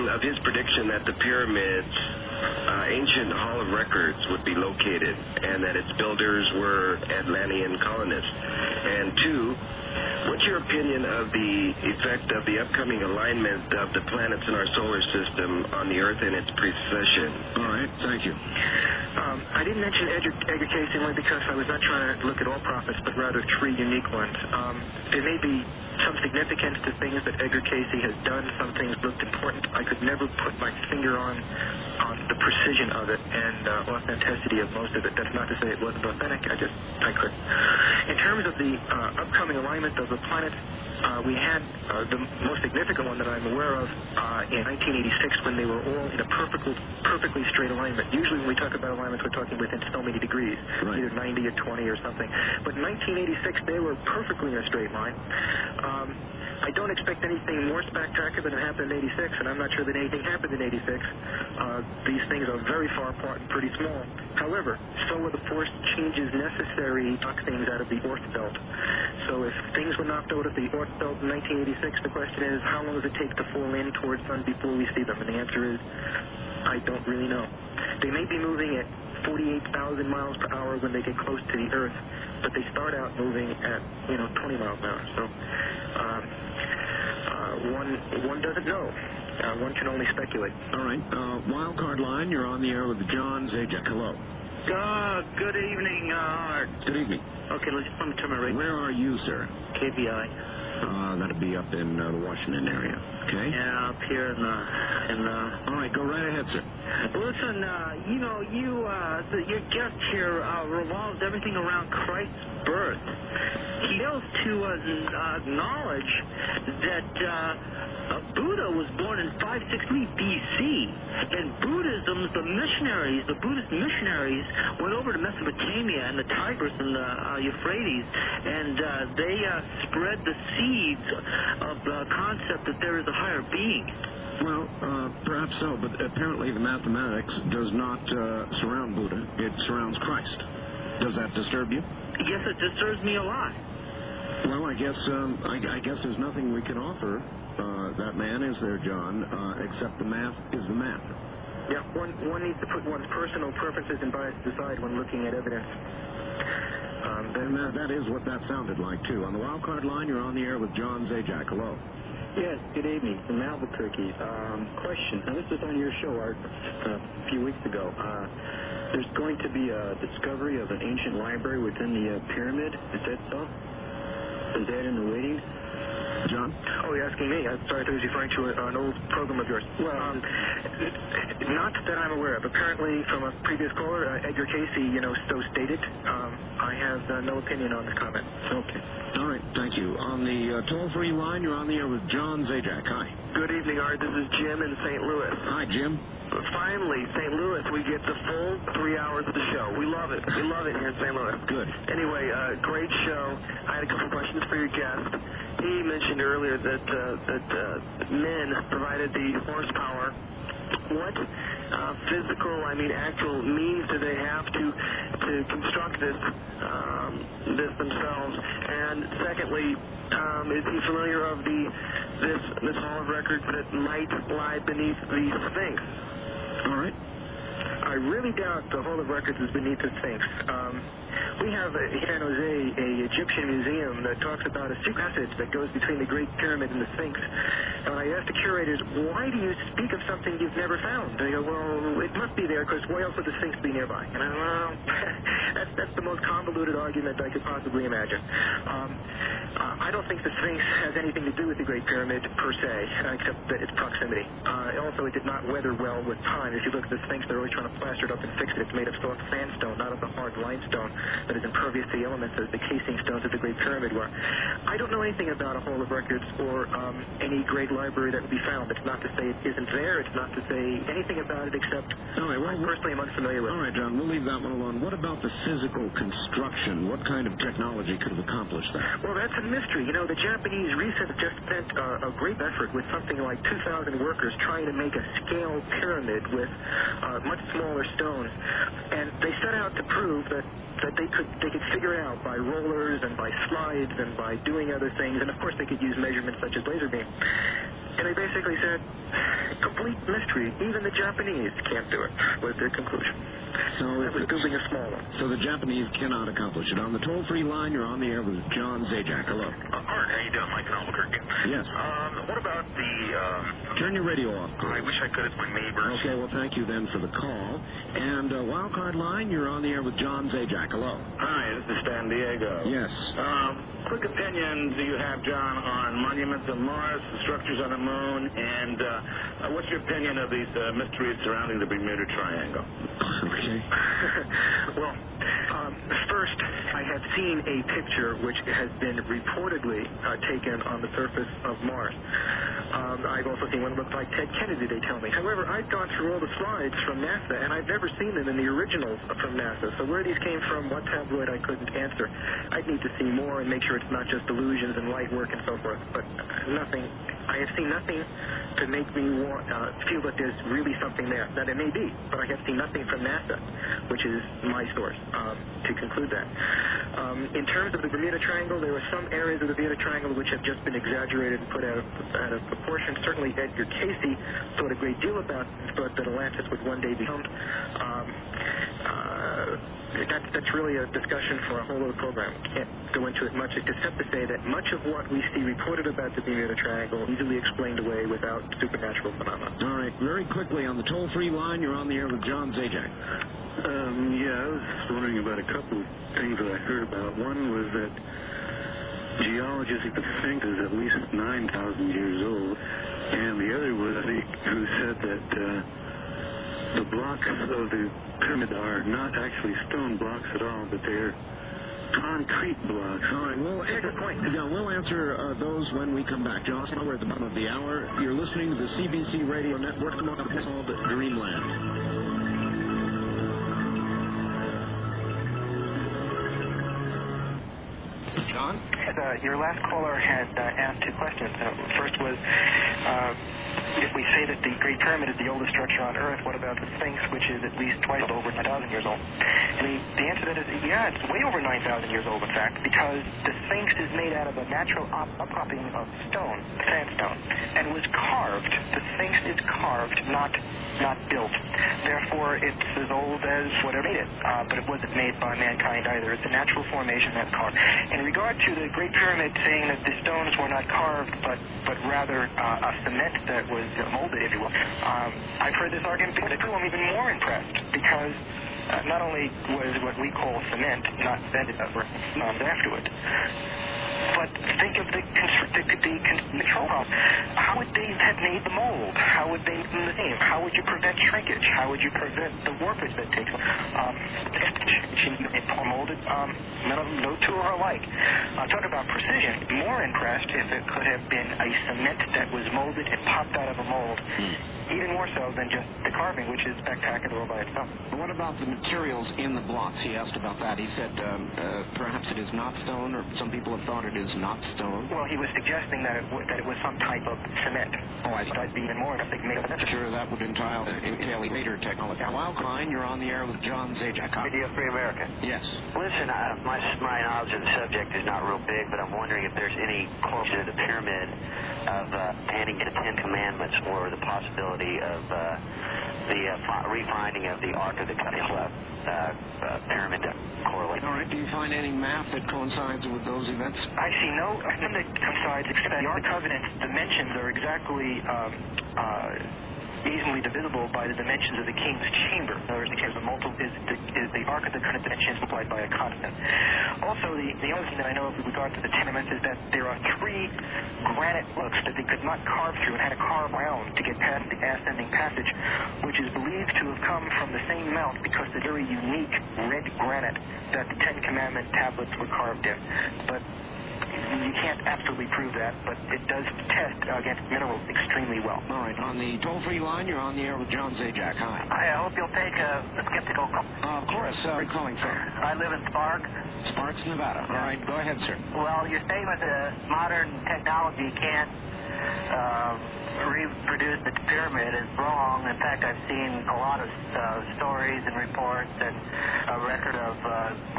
of his prediction that the pyramids, ancient Hall of Records, would be located, and that its builders were Atlantean colonists? And two, what's your opinion of the effect of the upcoming alignment of the planets in our solar system on the Earth and its precession? All right, thank you. I didn't mention Edgar Casey only because I was not trying to look at all prophets, but rather three unique ones. There may be some significance to things that Edgar Casey has done. Some things looked important. I could never put my finger on the precision of it and authenticity of most of it. That's not to say it wasn't authentic. I couldn't. In terms of the upcoming alignment of the planets, we had the most significant one that I'm aware of in 1986 when they were all in a perfectly straight alignment. Usually when we talk about alignments, we're talking within so many degrees, right, either 90 or 20 or something. But in 1986, they were perfectly in a straight line. I don't expect anything more spectacular than happened in 86, and I'm not sure that anything happened in 86. These things are very far apart and pretty small. However, so are the force changes necessary to knock things out of the Oort belt. So if things were knocked out of the Oort belt in 1986, the question is, how long does it take to fall in towards sun before we see them? And the answer is, I don't really know. They may be moving at 48,000 miles per hour when they get close to the Earth, but they start out moving at 20 miles an hour. So one doesn't know. One can only speculate. All right. Wild card line, you're on the air with John Zajack. Hello. Good evening, Art. Good evening. Okay, let me turn my radio. Where are you, sir? KBI. That'd be up in the Washington area. Okay. Yeah, up here in the. All right, go right ahead, sir. Listen, your guest here revolves everything around Christ's birth. He fails to acknowledge that Buddha was born in 563 B.C. In Buddhism, the Buddhist missionaries went over to Mesopotamia and the Tigris and the Euphrates, and they spread the seeds of the concept that there is a higher being. Well, perhaps so, but apparently the mathematics does not surround Buddha. It surrounds Christ. Does that disturb you? Yes, it disturbs me a lot. Well, I guess there's nothing we can offer that man, is there, John, except the math is the math. Yeah, one needs to put one's personal preferences and biases aside when looking at evidence. And that is what that sounded like, too. On the wild card line, you're on the air with John Zajack. Hello. Yes, good evening from Albuquerque. Question. Now, this was on your show, Art, a few weeks ago. There's going to be a discovery of an ancient library within the pyramid. Is that so? Is that in the waiting? John? Oh, you're asking me. I'm sorry, I was referring to an old program of yours. Well, not that I'm aware of. Apparently, from a previous caller, Edgar Casey, so stated. I have no opinion on this comment. Okay. All right, thank you. On the toll-free line, you're on the air with John Zajack. Hi. Good evening, Art. This is Jim in St. Louis. Hi, Jim. Finally, St. Louis, we get the full 3 hours of the show. We love it. We love it here in St. Louis. Good. Anyway, great show. I had a couple questions for your guest. He mentioned earlier that men provided the horsepower. What physical, actual means do they have to construct this themselves? And secondly, is he familiar of this Hall of Records that might lie beneath the Sphinx? All right. I really doubt the Hall of Records is beneath the Sphinx. We have in San Jose a Egyptian museum that talks about a secret passage that goes between the Great Pyramid and the Sphinx. And I asked the curators, why do you speak of something you've never found? They go, well, it must be there because why else would the Sphinx be nearby? And I go, well, that's the most convoluted argument I could possibly imagine. I don't think the Sphinx has anything to do with the Great Pyramid per se, except that its proximity. Also, it did not weather well with time. If you look at the Sphinx, they're always trying to plaster it up and fix it. It's made of soft sandstone, not of the hard limestone that is impervious to the elements as the casing stones of the Great Pyramid were. I don't know anything about a Hall of Records or any great library that would be found. It's not to say it isn't there. It's not to say anything about it except I personally am unfamiliar with it. All right, John, we'll leave that one alone. What about the physical construction? What kind of technology could have accomplished that? Well, that's a mystery. The Japanese recently just spent a great effort with something like 2,000 workers trying to make a scale pyramid with much smaller stones. And they set out to prove that they could figure it out by rollers and by slides and by doing other things. And, of course, they could use measurements such as laser beam. And they basically said, complete mystery. Even the Japanese can't do it, was their conclusion. So that was building a small one. So the Japanese cannot accomplish it. On the toll-free line, you're on the air with John Zajack. Hello. Art, how you doing? Mike in Albuquerque. Yes. What about the... Turn your radio off, please. I wish I could. It's my neighbors. Okay, well, thank you then for the call. And wildcard line, you're on the air with John Zajack. Hello. Hi, this is San Diego. Yes. Quick opinion do you have, John, on monuments on Mars, structures on the moon, and what's your opinion of these mysteries surrounding the Bermuda Triangle? Okay. Well, first, I have seen a picture which has been reportedly taken on the surface of Mars. I've also seen one that looked like Ted Kennedy, they tell me. However, I've gone through all the slides from NASA, and I've never seen them in the originals from NASA. So where these came from, what tabloid, I couldn't answer. I'd need to see more and make sure it's not just illusions and light work and so forth. But nothing. I have seen nothing to make me feel that there's really something there. Now, there may be, but I have seen nothing from NASA, which is my source, to conclude that. In terms of the Bermuda Triangle, there are some areas of the Bermuda Triangle which have just been exaggerated and put out of proportion. Certainly, Edgar Casey thought a great deal about it, thought that Atlantis would one day be found. That's really a discussion for a whole other program. Can't go into it much, except to say that much of what we see reported about the Bermuda Triangle is easily explained away without supernatural phenomena. All right, very quickly on the toll-free line, you're on the air with John Zajack. I was wondering about a couple of things that I heard about. One was that geologists think the Sphinx is at least 9,000 years old, and the other was who said that the blocks of the pyramid are not actually stone blocks at all, but they're concrete blocks. All right, we'll answer those when we come back. John, we're at the bottom of the hour. You're listening to the CBC Radio Network called Dreamland. John? Your last caller had asked two questions. First was, if we say that the Great Pyramid is the oldest structure on Earth, what about the Sphinx, which is at least twice over 9,000 years old? And the answer to that is, yeah, it's way over 9,000 years old, in fact, because the Sphinx is made out of a natural outcropping of stone, sandstone, and was carved. The Sphinx is carved, not built. Therefore, it's as old as whatever made it, but it wasn't made by mankind either. It's a natural formation that's carved. In regard to the Great Pyramid saying that the stones were not carved, but rather a cement that was molded, if you will, I've heard this argument before. I'm even more impressed because not only was what we call cement not invented, but afterwards, but think of the control problem. How would they have made the mold? How would they make the name? How would you prevent shrinkage? How would you prevent the warpage that takes molded? No two are alike. Talk about precision. More impressed if it could have been a cement that was molded and popped out of a mold. Even more so than just the carving, which is spectacular all by itself. What about the materials in the blocks? He asked about that. He said perhaps it is not stone, or some people have thought it is not stone. Well, he was suggesting that it was some type of cement. Oh, I see. I'd be even more if they made it. Sure, that would entail later technology. Now, Klein, you're on the air with John Zajack. Radio Free America. Yes. Listen, my knowledge of the subject is not real big, but I'm wondering if there's any correlation to the pyramid of adding to the Ten Commandments or the possibility of the refinding of the Ark of the Covenant pyramid correlate. All right. Do you find any math that coincides with those events? I see nothing that coincides except that the Ark of the Covenant dimensions are exactly easily divisible by the dimensions of the king's chamber. In other words, the Ark of the Covenant dimensions multiplied by a constant. Also, the other thing that I know with regard to the tenements is that there are 3 granite hooks that they could not carve through and had to carve around to get past the ascending passage, which is believed to have come from the same mount because the very unique red granite that the Ten Commandment tablets were carved in. But you can't absolutely prove that, but it does test against minerals extremely well. All right. On the toll-free line, you're on the air with John Zajack. Hi. I hope you'll take a skeptical call. Of course. Where are you calling from? I live in Sparks. Sparks, Nevada. All right. Go ahead, sir. Well, your statement that modern technology can't reproduce the pyramid is wrong. In fact, I've seen a lot of stories and reports and a record of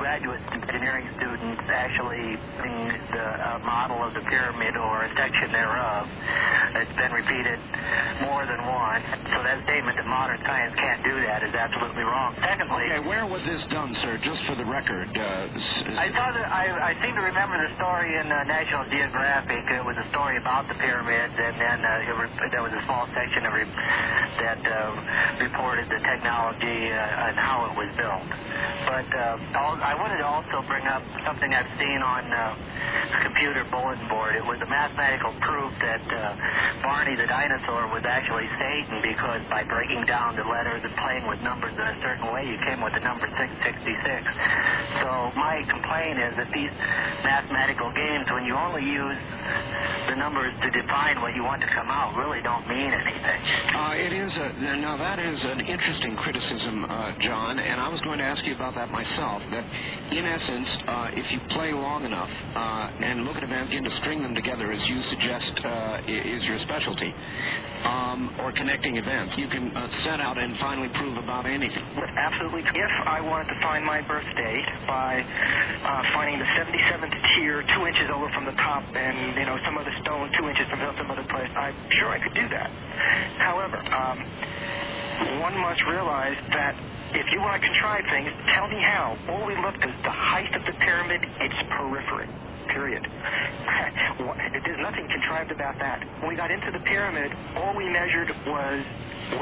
graduate engineering students actually seeing the model of the pyramid or a section thereof. It's been repeated more than once. So that statement that modern science can't do that is absolutely wrong. Secondly... Okay, where was this done, sir? Just for the record. I seem to remember the story in National Geographic. It was a story about the pyramids, and then there was a small section that reported the technology and how it was built. But I wanted to also bring up something I've seen on computer bulletin board. It was a mathematical proof that Barney the dinosaur was actually Satan, because by breaking down the letters and playing with numbers in a certain way, you came with the number 666. So my complaint is that these mathematical games, when you only use the numbers to define what you want to come out, really don't mean anything. Now that is an interesting criticism, John, and I was going to ask you about that myself, that in essence, if you play long enough and look at events, begin to string them together, as you suggest is your specialty, or connecting events, you can set out and finally prove about anything. Absolutely. If I wanted to find my birth date by finding the 77th tier 2 inches over from the top and, some other stone 2 inches from some other place, I'm sure I could do that. However, one must realize that if you want to contrive things, tell me how. All we looked is the height of the pyramid, its periphery. Period. There's nothing contrived about that. When we got into the pyramid, all we measured was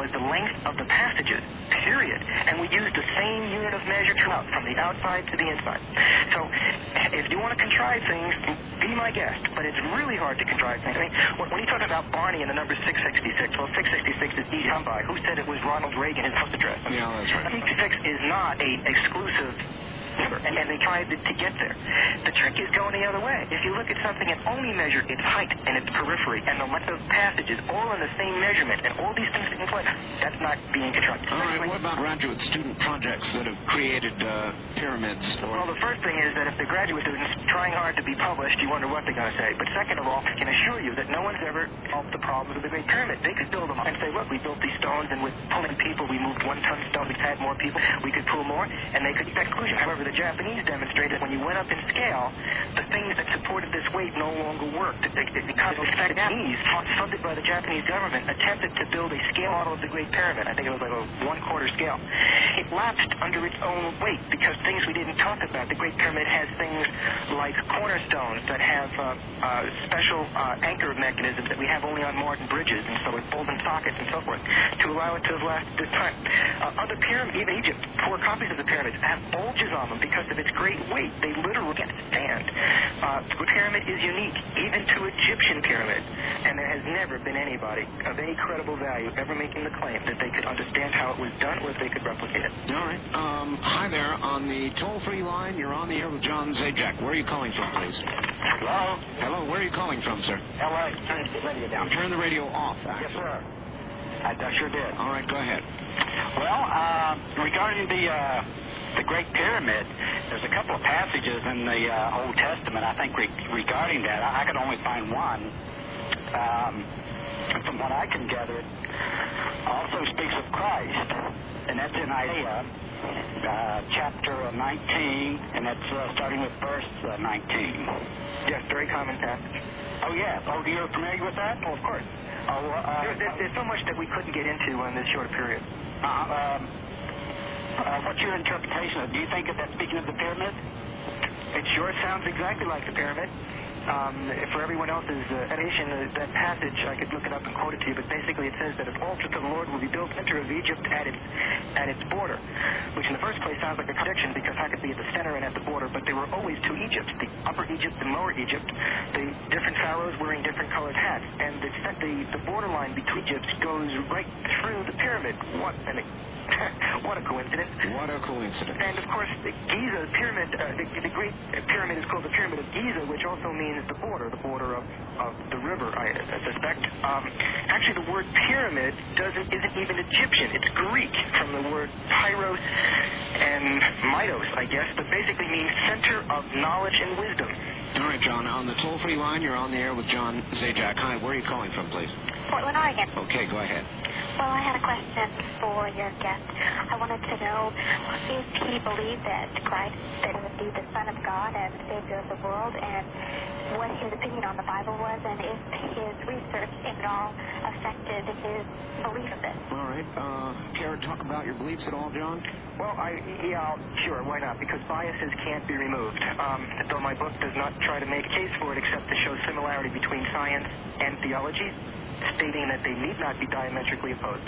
the length of the passages, period. And we used the same unit of measure throughout, from the outside to the inside. So if you want to contrive things, be my guest. But it's really hard to contrive things. I mean, when you talk about Barney and the number 666, well, 666 is easy to come by. Who said it was Ronald Reagan, his house address? Yeah, that's right. 666 is not an exclusive number, and they tried to get there. The trick is going the other way. If you look at something and only measure its height and its periphery and the length of passages all in the same measurement and all these things in place, that's not being contrived. All right, what about graduate student projects that have created pyramids? Well, the first thing is that if the graduate students trying hard to be published, you wonder what they're going to say. But second of all, I can assure you that no one's ever solved the problems of the Great Pyramid. They could build them up and say, look, we built these stones, and with pulling people, we moved 1-ton stone, we had more people, we could pull more, and they could get that conclusion. However, the Japanese demonstrated when you went up in scale, the things that supported this weight no longer worked. Because the Japanese, funded by the Japanese government, attempted to build a scale model of the Great Pyramid. I think it was like a 1/4 scale. It lapsed under its own weight because things we didn't talk about. The Great Pyramid has things like cornerstones that have special anchor mechanisms that we have only on modern bridges, and so with bolts and sockets and so forth, to allow it to have lasted this time. Other pyramids, even Egypt, 4 copies of the pyramids have bulges on them because of its great weight. They literally can't stand. The pyramid is unique, even to Egyptian pyramids, and there has never been anybody of any credible value ever making the claim that they could understand how it was done or if they could replicate it. All right. Hi there. On the toll-free line, you're on the air with John Zajack. Where are you calling from, please? Hello? Hello. Where are you calling from, sir? L.A. Turn the radio down. Turn the radio off, Yes, actually. sir. I sure did. All right, go ahead. Well, regarding the Great Pyramid, there's a couple of passages in the Old Testament, I think, regarding that. I could only find one. From what I can gather, it also speaks of Christ, and that's in Isaiah chapter 19, and that's starting with verse 19. Yes, very common passage. Oh, yeah. Oh, you're familiar with that? Oh, of course. There's so much that we couldn't get into in this short period. What's your interpretation of it? Do you think that that's speaking of the pyramid? It sure sounds exactly like the pyramid. For everyone else's edition, that passage, I could look it up and quote it to you, but basically it says that an altar to the Lord will be built center of Egypt at its border, which in the first place sounds like a contradiction because how could it be at the center and at the border? But there were always two Egypts, the Upper Egypt and Lower Egypt, the different pharaohs wearing different colored hats, and the borderline between Egypts goes right through the pyramid. What a coincidence. What a coincidence. And of course, the Giza pyramid, the Great Pyramid is called the Pyramid of Giza, which also means the border of the river, I suspect. Actually, the word pyramid isn't even Egyptian. It's Greek, from the word pyros and mitos, I guess, but basically means center of knowledge and wisdom. All right, John, on the toll-free line, you're on the air with John Zajack. Hi, where are you calling from, please? Portland, Oregon. Okay, go ahead. Well, I had a question for your guest. I wanted to know if he believed that Christ is indeed the Son of God and Savior of the world, and what his opinion on the Bible was, and if his research at all affected his belief of it. All right. Care to talk about your beliefs at all, John? Well, sure, why not? Because biases can't be removed. Though my book does not try to make a case for it except to show similarity between science and theology, stating that they need not be diametrically opposed.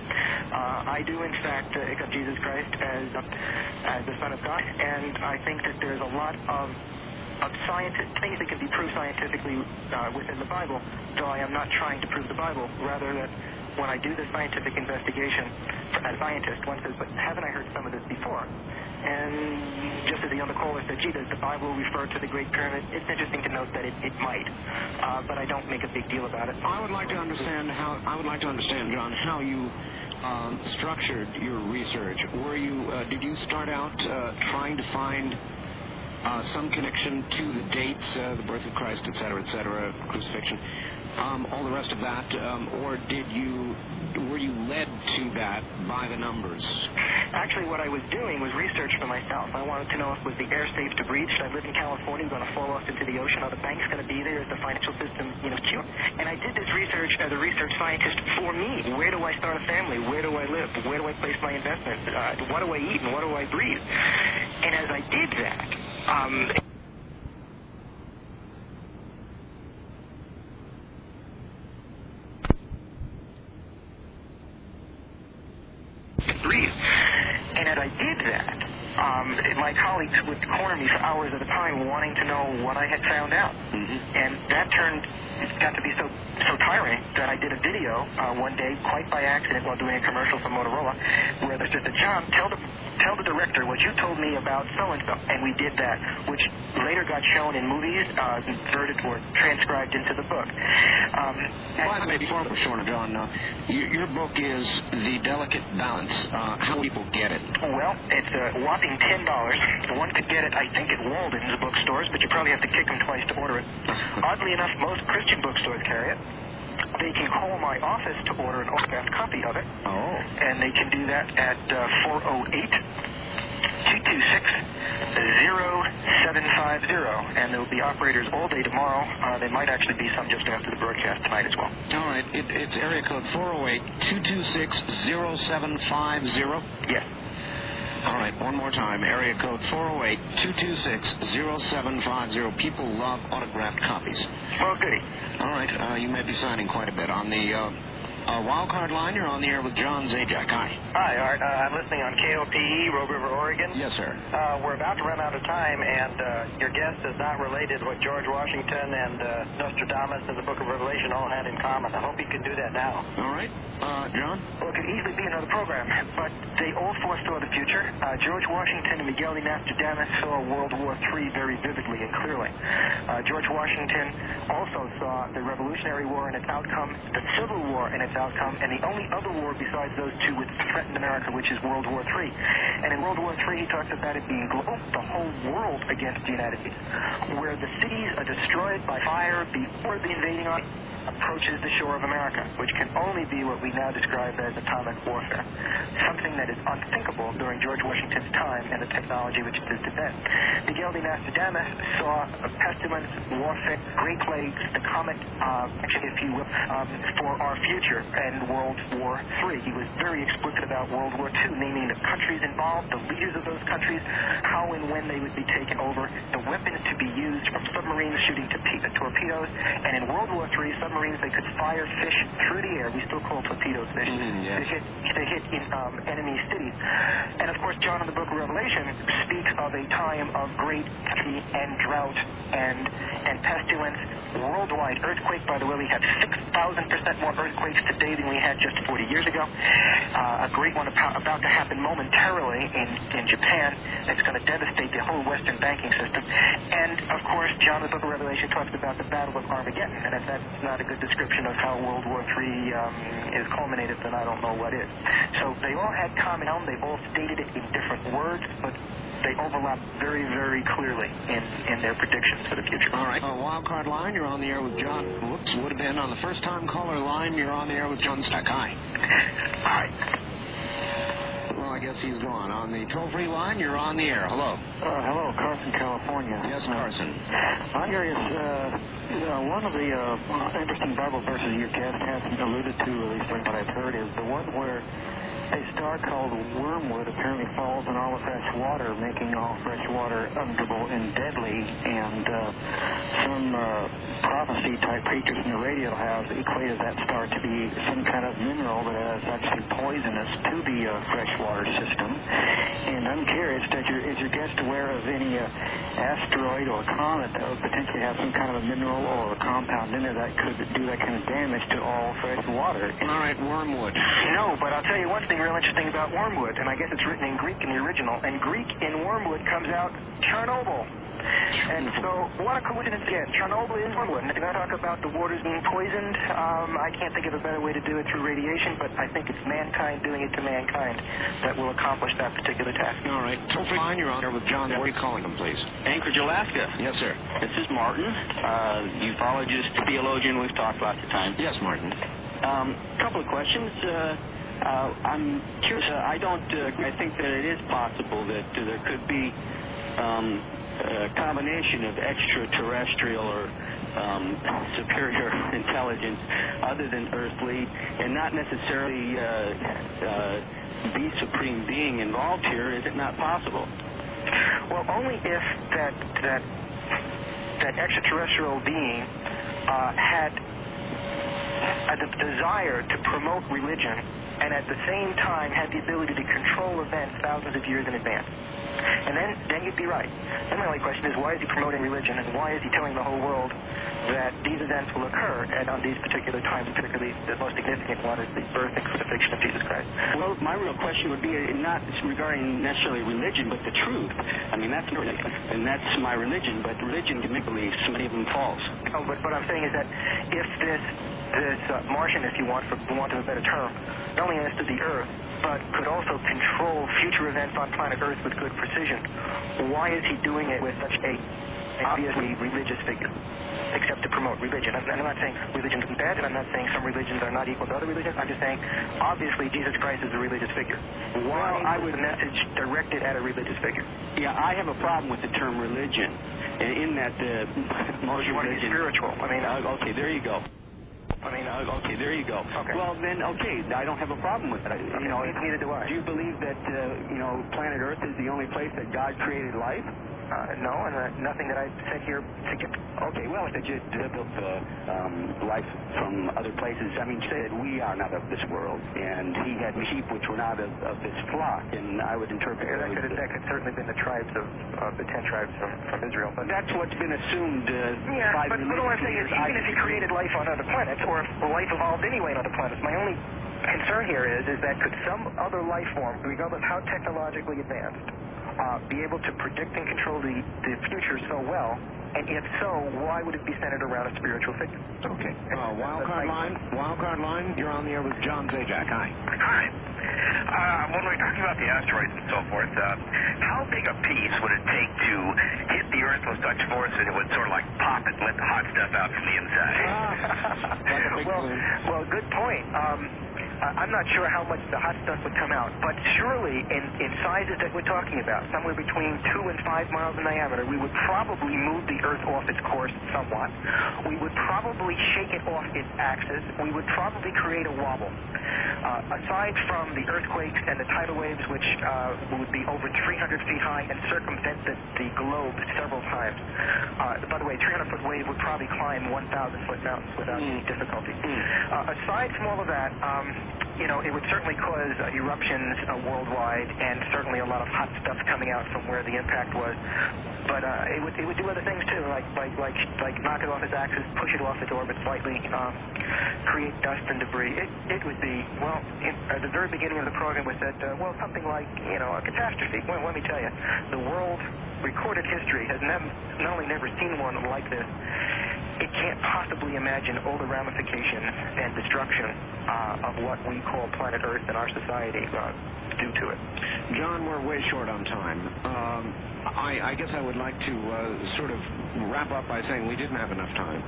I do, in fact, accept Jesus Christ as the Son of God, and I think that there's a lot of things that can be proved scientifically within the Bible, though I am not trying to prove the Bible. Rather, that when I do the scientific investigation, as a scientist, one says, but haven't I heard some of this before? And just as the other caller said, gee, does the Bible refer to the Great Pyramid? It's interesting to note that it might, but I don't make a big deal about it. I would like to understand, John, how you structured your research. Did you start out trying to find some connection to the dates, the birth of Christ, et cetera, crucifixion, all the rest of that, or were you led to that by the numbers? Actually, what I was doing was research for myself. I wanted to know if was the air safe to breathe. Should I live in California, going to fall off into the ocean? Are the banks going to be there? Is the financial system, secure? And I did this research as a research scientist for me. Where do I start a family? Where do I live? Where do I place my investments? What do I eat and what do I breathe? And as I did that, my colleagues would corner me for hours at a time wanting to know what I had found out. And that got to be so tiring that I did a video one day, quite by accident, while doing a commercial for Motorola, where there's just a John, tell the director what you told me about so-and-so. And we did that, which later got shown in movies, converted or transcribed into the book. Before we're short, John, your book is The Delicate Balance. How do people get it? Well, it's a whopping $10. One could get it, I think, at Walden's bookstores, but you probably have to kick them twice to order it. Oddly enough, most Christian bookstores carry it. They can call my office to order an autographed copy of it. Oh. And they can do that at 408-226-0750. And there will be operators all day tomorrow. There might actually be some just after the broadcast tonight as well. All right. It's area code 408-226-0750? Yes. All right, one more time. Area code 408-226-0750. People love autographed copies. Well, goody. All right, you may be signing quite a bit. On the Wildcard line, you're on the air with John Zajack. Hi. Hi, Art. I'm listening on KOPE, Rogue River, Oregon. Yes, sir. We're about to run out of time, and your guest is not related what George Washington and Nostradamus and the Book of Revelation all had in common. I hope you can do that now. All right. John? Well, it could easily be another program, but they all foresaw the future. George Washington and Miguel de Nostradamus saw World War III very vividly and clearly. George Washington also saw the Revolutionary War and its outcome, the Civil War and its outcome, and the only other war besides those two which threatened America, which is World War III. And in World War III, he talks about it being global, the whole world against the United States, where the cities are destroyed by fire before the invading army approaches the shore of America, which can only be what we now describe as atomic warfare, something that is unthinkable during George Washington's time and the technology which existed then. Miguel de Nostradamus saw a pestilence, warfare, great plagues, the comet, if you will, for our future and World War III. He was very explicit about World War II, naming the countries involved, the leaders of those countries, how and when they would be taken over, the weapons to be used, from submarines shooting to torpedoes, and in World War III, submarines, they could fire fish through the air. We still call torpedoes fish. To hit in enemy cities. And of course, John in the Book of Revelation speaks of a time of great famine and drought and pestilence worldwide. Earthquake, by the way, we have 6,000% more earthquakes today than we had just 40 years ago. A great one about to happen momentarily in Japan. It's going to devastate the whole Western banking system. And of course, John in the Book of Revelation talks about the Battle of Armageddon. And if that's not a good description of how World War III is culminated, then I don't know what is. So they all had common element. They all stated it in different words, but they overlap very, very clearly in their predictions for the future. All right. Wildcard line, you're on the air with John. Whoops, would have been on the first-time caller line. You're on the air with John Zajack. Hi. Hi. Well, I guess he's gone. On the toll-free line, you're on the air. Hello. Hello, Carson, California. Yes, Carson. I'm curious, one of the interesting Bible verses your guest hasn't alluded to, at least from what I've heard, is the one where a star called wormwood apparently falls in all the fresh water, making all fresh water undrinkable and deadly, and some prophecy-type preachers in the radio have equated that star to be some kind of mineral that is actually poisonous to the freshwater system. And I'm curious, is your guest aware of any asteroid or comet that would potentially have some kind of a mineral or a compound in there that could do that kind of damage to all fresh water? All right, wormwood. No, but I'll tell you one thing real interesting about wormwood, and I guess it's written in Greek in the original, and Greek in wormwood comes out Chernobyl. And so, what a coincidence again. Chernobyl is wormwood. And if you talk about the waters being poisoned, I can't think of a better way to do it through radiation, but I think it's mankind doing it to mankind that will accomplish that particular task. All right. Toll-free line, you're on there with John. Where are you calling him, please? Anchorage, Alaska. Yes, sir. This is Martin, ufologist, theologian. We've talked lots of times. Yes, Martin. Couple of questions. I'm curious. I think that it is possible that there could be a combination of extraterrestrial or superior intelligence other than earthly, and not necessarily the supreme being involved here. Is it not possible? Well, only if that extraterrestrial being had a desire to promote religion, and at the same time had the ability to control events thousands of years in advance. And then you'd be right. Then my only question is, why is he promoting religion, and why is he telling the whole world that these events will occur and on these particular times, particularly the most significant one is the birth and crucifixion of Jesus Christ? Well, my real question would be not regarding necessarily religion, but the truth. I mean, that's my religion, but religion can make beliefs, many of them false. Oh, but what I'm saying is that if this Martian, if you want, for want of a better term, not only understood the Earth, but could also control future events on planet Earth with good precision, why is he doing it with such a obviously religious figure, except to promote religion? I'm not saying religion isn't bad, and I'm not saying some religions are not equal to other religions. I'm just saying, obviously, Jesus Christ is a religious figure. Why was the message directed at a religious figure? Yeah, I have a problem with the term religion, in that most you want to be spiritual. I mean, okay, there you go. Okay, there you go. Okay. Well, then, okay, I don't have a problem with that. Neither do I. Do you believe that, planet Earth is the only place that God created life? No, and nothing that I said here to get. Okay, well, if you built life from other places, I mean, you said we are not of this world, and he had sheep which were not of this flock, and I would interpret that could certainly been the tribes of the 10 tribes from Israel. But that's what's been assumed. Yeah, but what I'm saying is, even if he created life on other planets, or if life evolved anyway on other planets, my only concern here is that could some other life form, regardless of how technologically advanced, be able to predict and control the future so well? And if so, why would it be centered around a spiritual figure? Okay. Wildcard line, you're on the air with John Zajack. Hi. Hi. When we're talking about the asteroids and so forth, how big a piece would it take to hit the Earth with such force that it would sort of like pop it and let the hot stuff out from the inside? Well, good point. I'm not sure how much the hot stuff would come out, but surely in sizes that we're talking about, somewhere between 2 and 5 miles in diameter, we would probably move the Earth off its course somewhat. We would probably shake it off its axis. We would probably create a wobble. Aside from the earthquakes and the tidal waves, which would be over 300 feet high and circumvent the globe several times. By the way, 300-foot wave would probably climb 1,000-foot mountains without any difficulty. Aside from all of that, it would certainly cause eruptions worldwide, and certainly a lot of hot stuff coming out from where the impact was. But it would do other things too, like knock it off its axis, push it off its orbit slightly, create dust and debris. It would be, well, at the very beginning of the program we said, something like a catastrophe. Well, let me tell you, the world recorded history has not only never seen one like this, it can't possibly imagine all the ramifications and destruction of what we call planet Earth and our society due to it. John, we're way short on time. I guess I would like to sort of wrap up by saying we didn't have enough time.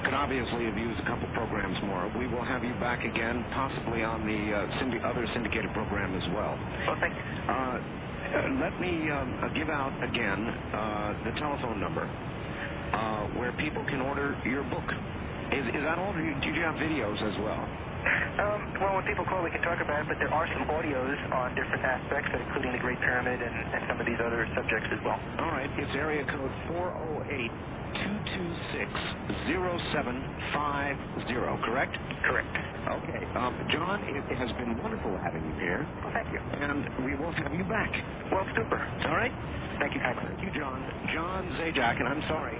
Could obviously have used a couple programs more. We will have you back again, possibly on the other syndicated program as well. Well, thank you. Let me give out again the telephone number where people can order your book. Is that all? Did you have videos as well? Well, when people call, we can talk about it, but there are some audios on different aspects, including the Great Pyramid and some of these other subjects as well. All right. It's area code 408-226-0750, correct? Correct. Okay. John, it has been wonderful having you here. Well, thank you. And we will have you back. Well, super. All right? Thank you, Congressman. Thank you, John. John Zajack, and I'm sorry.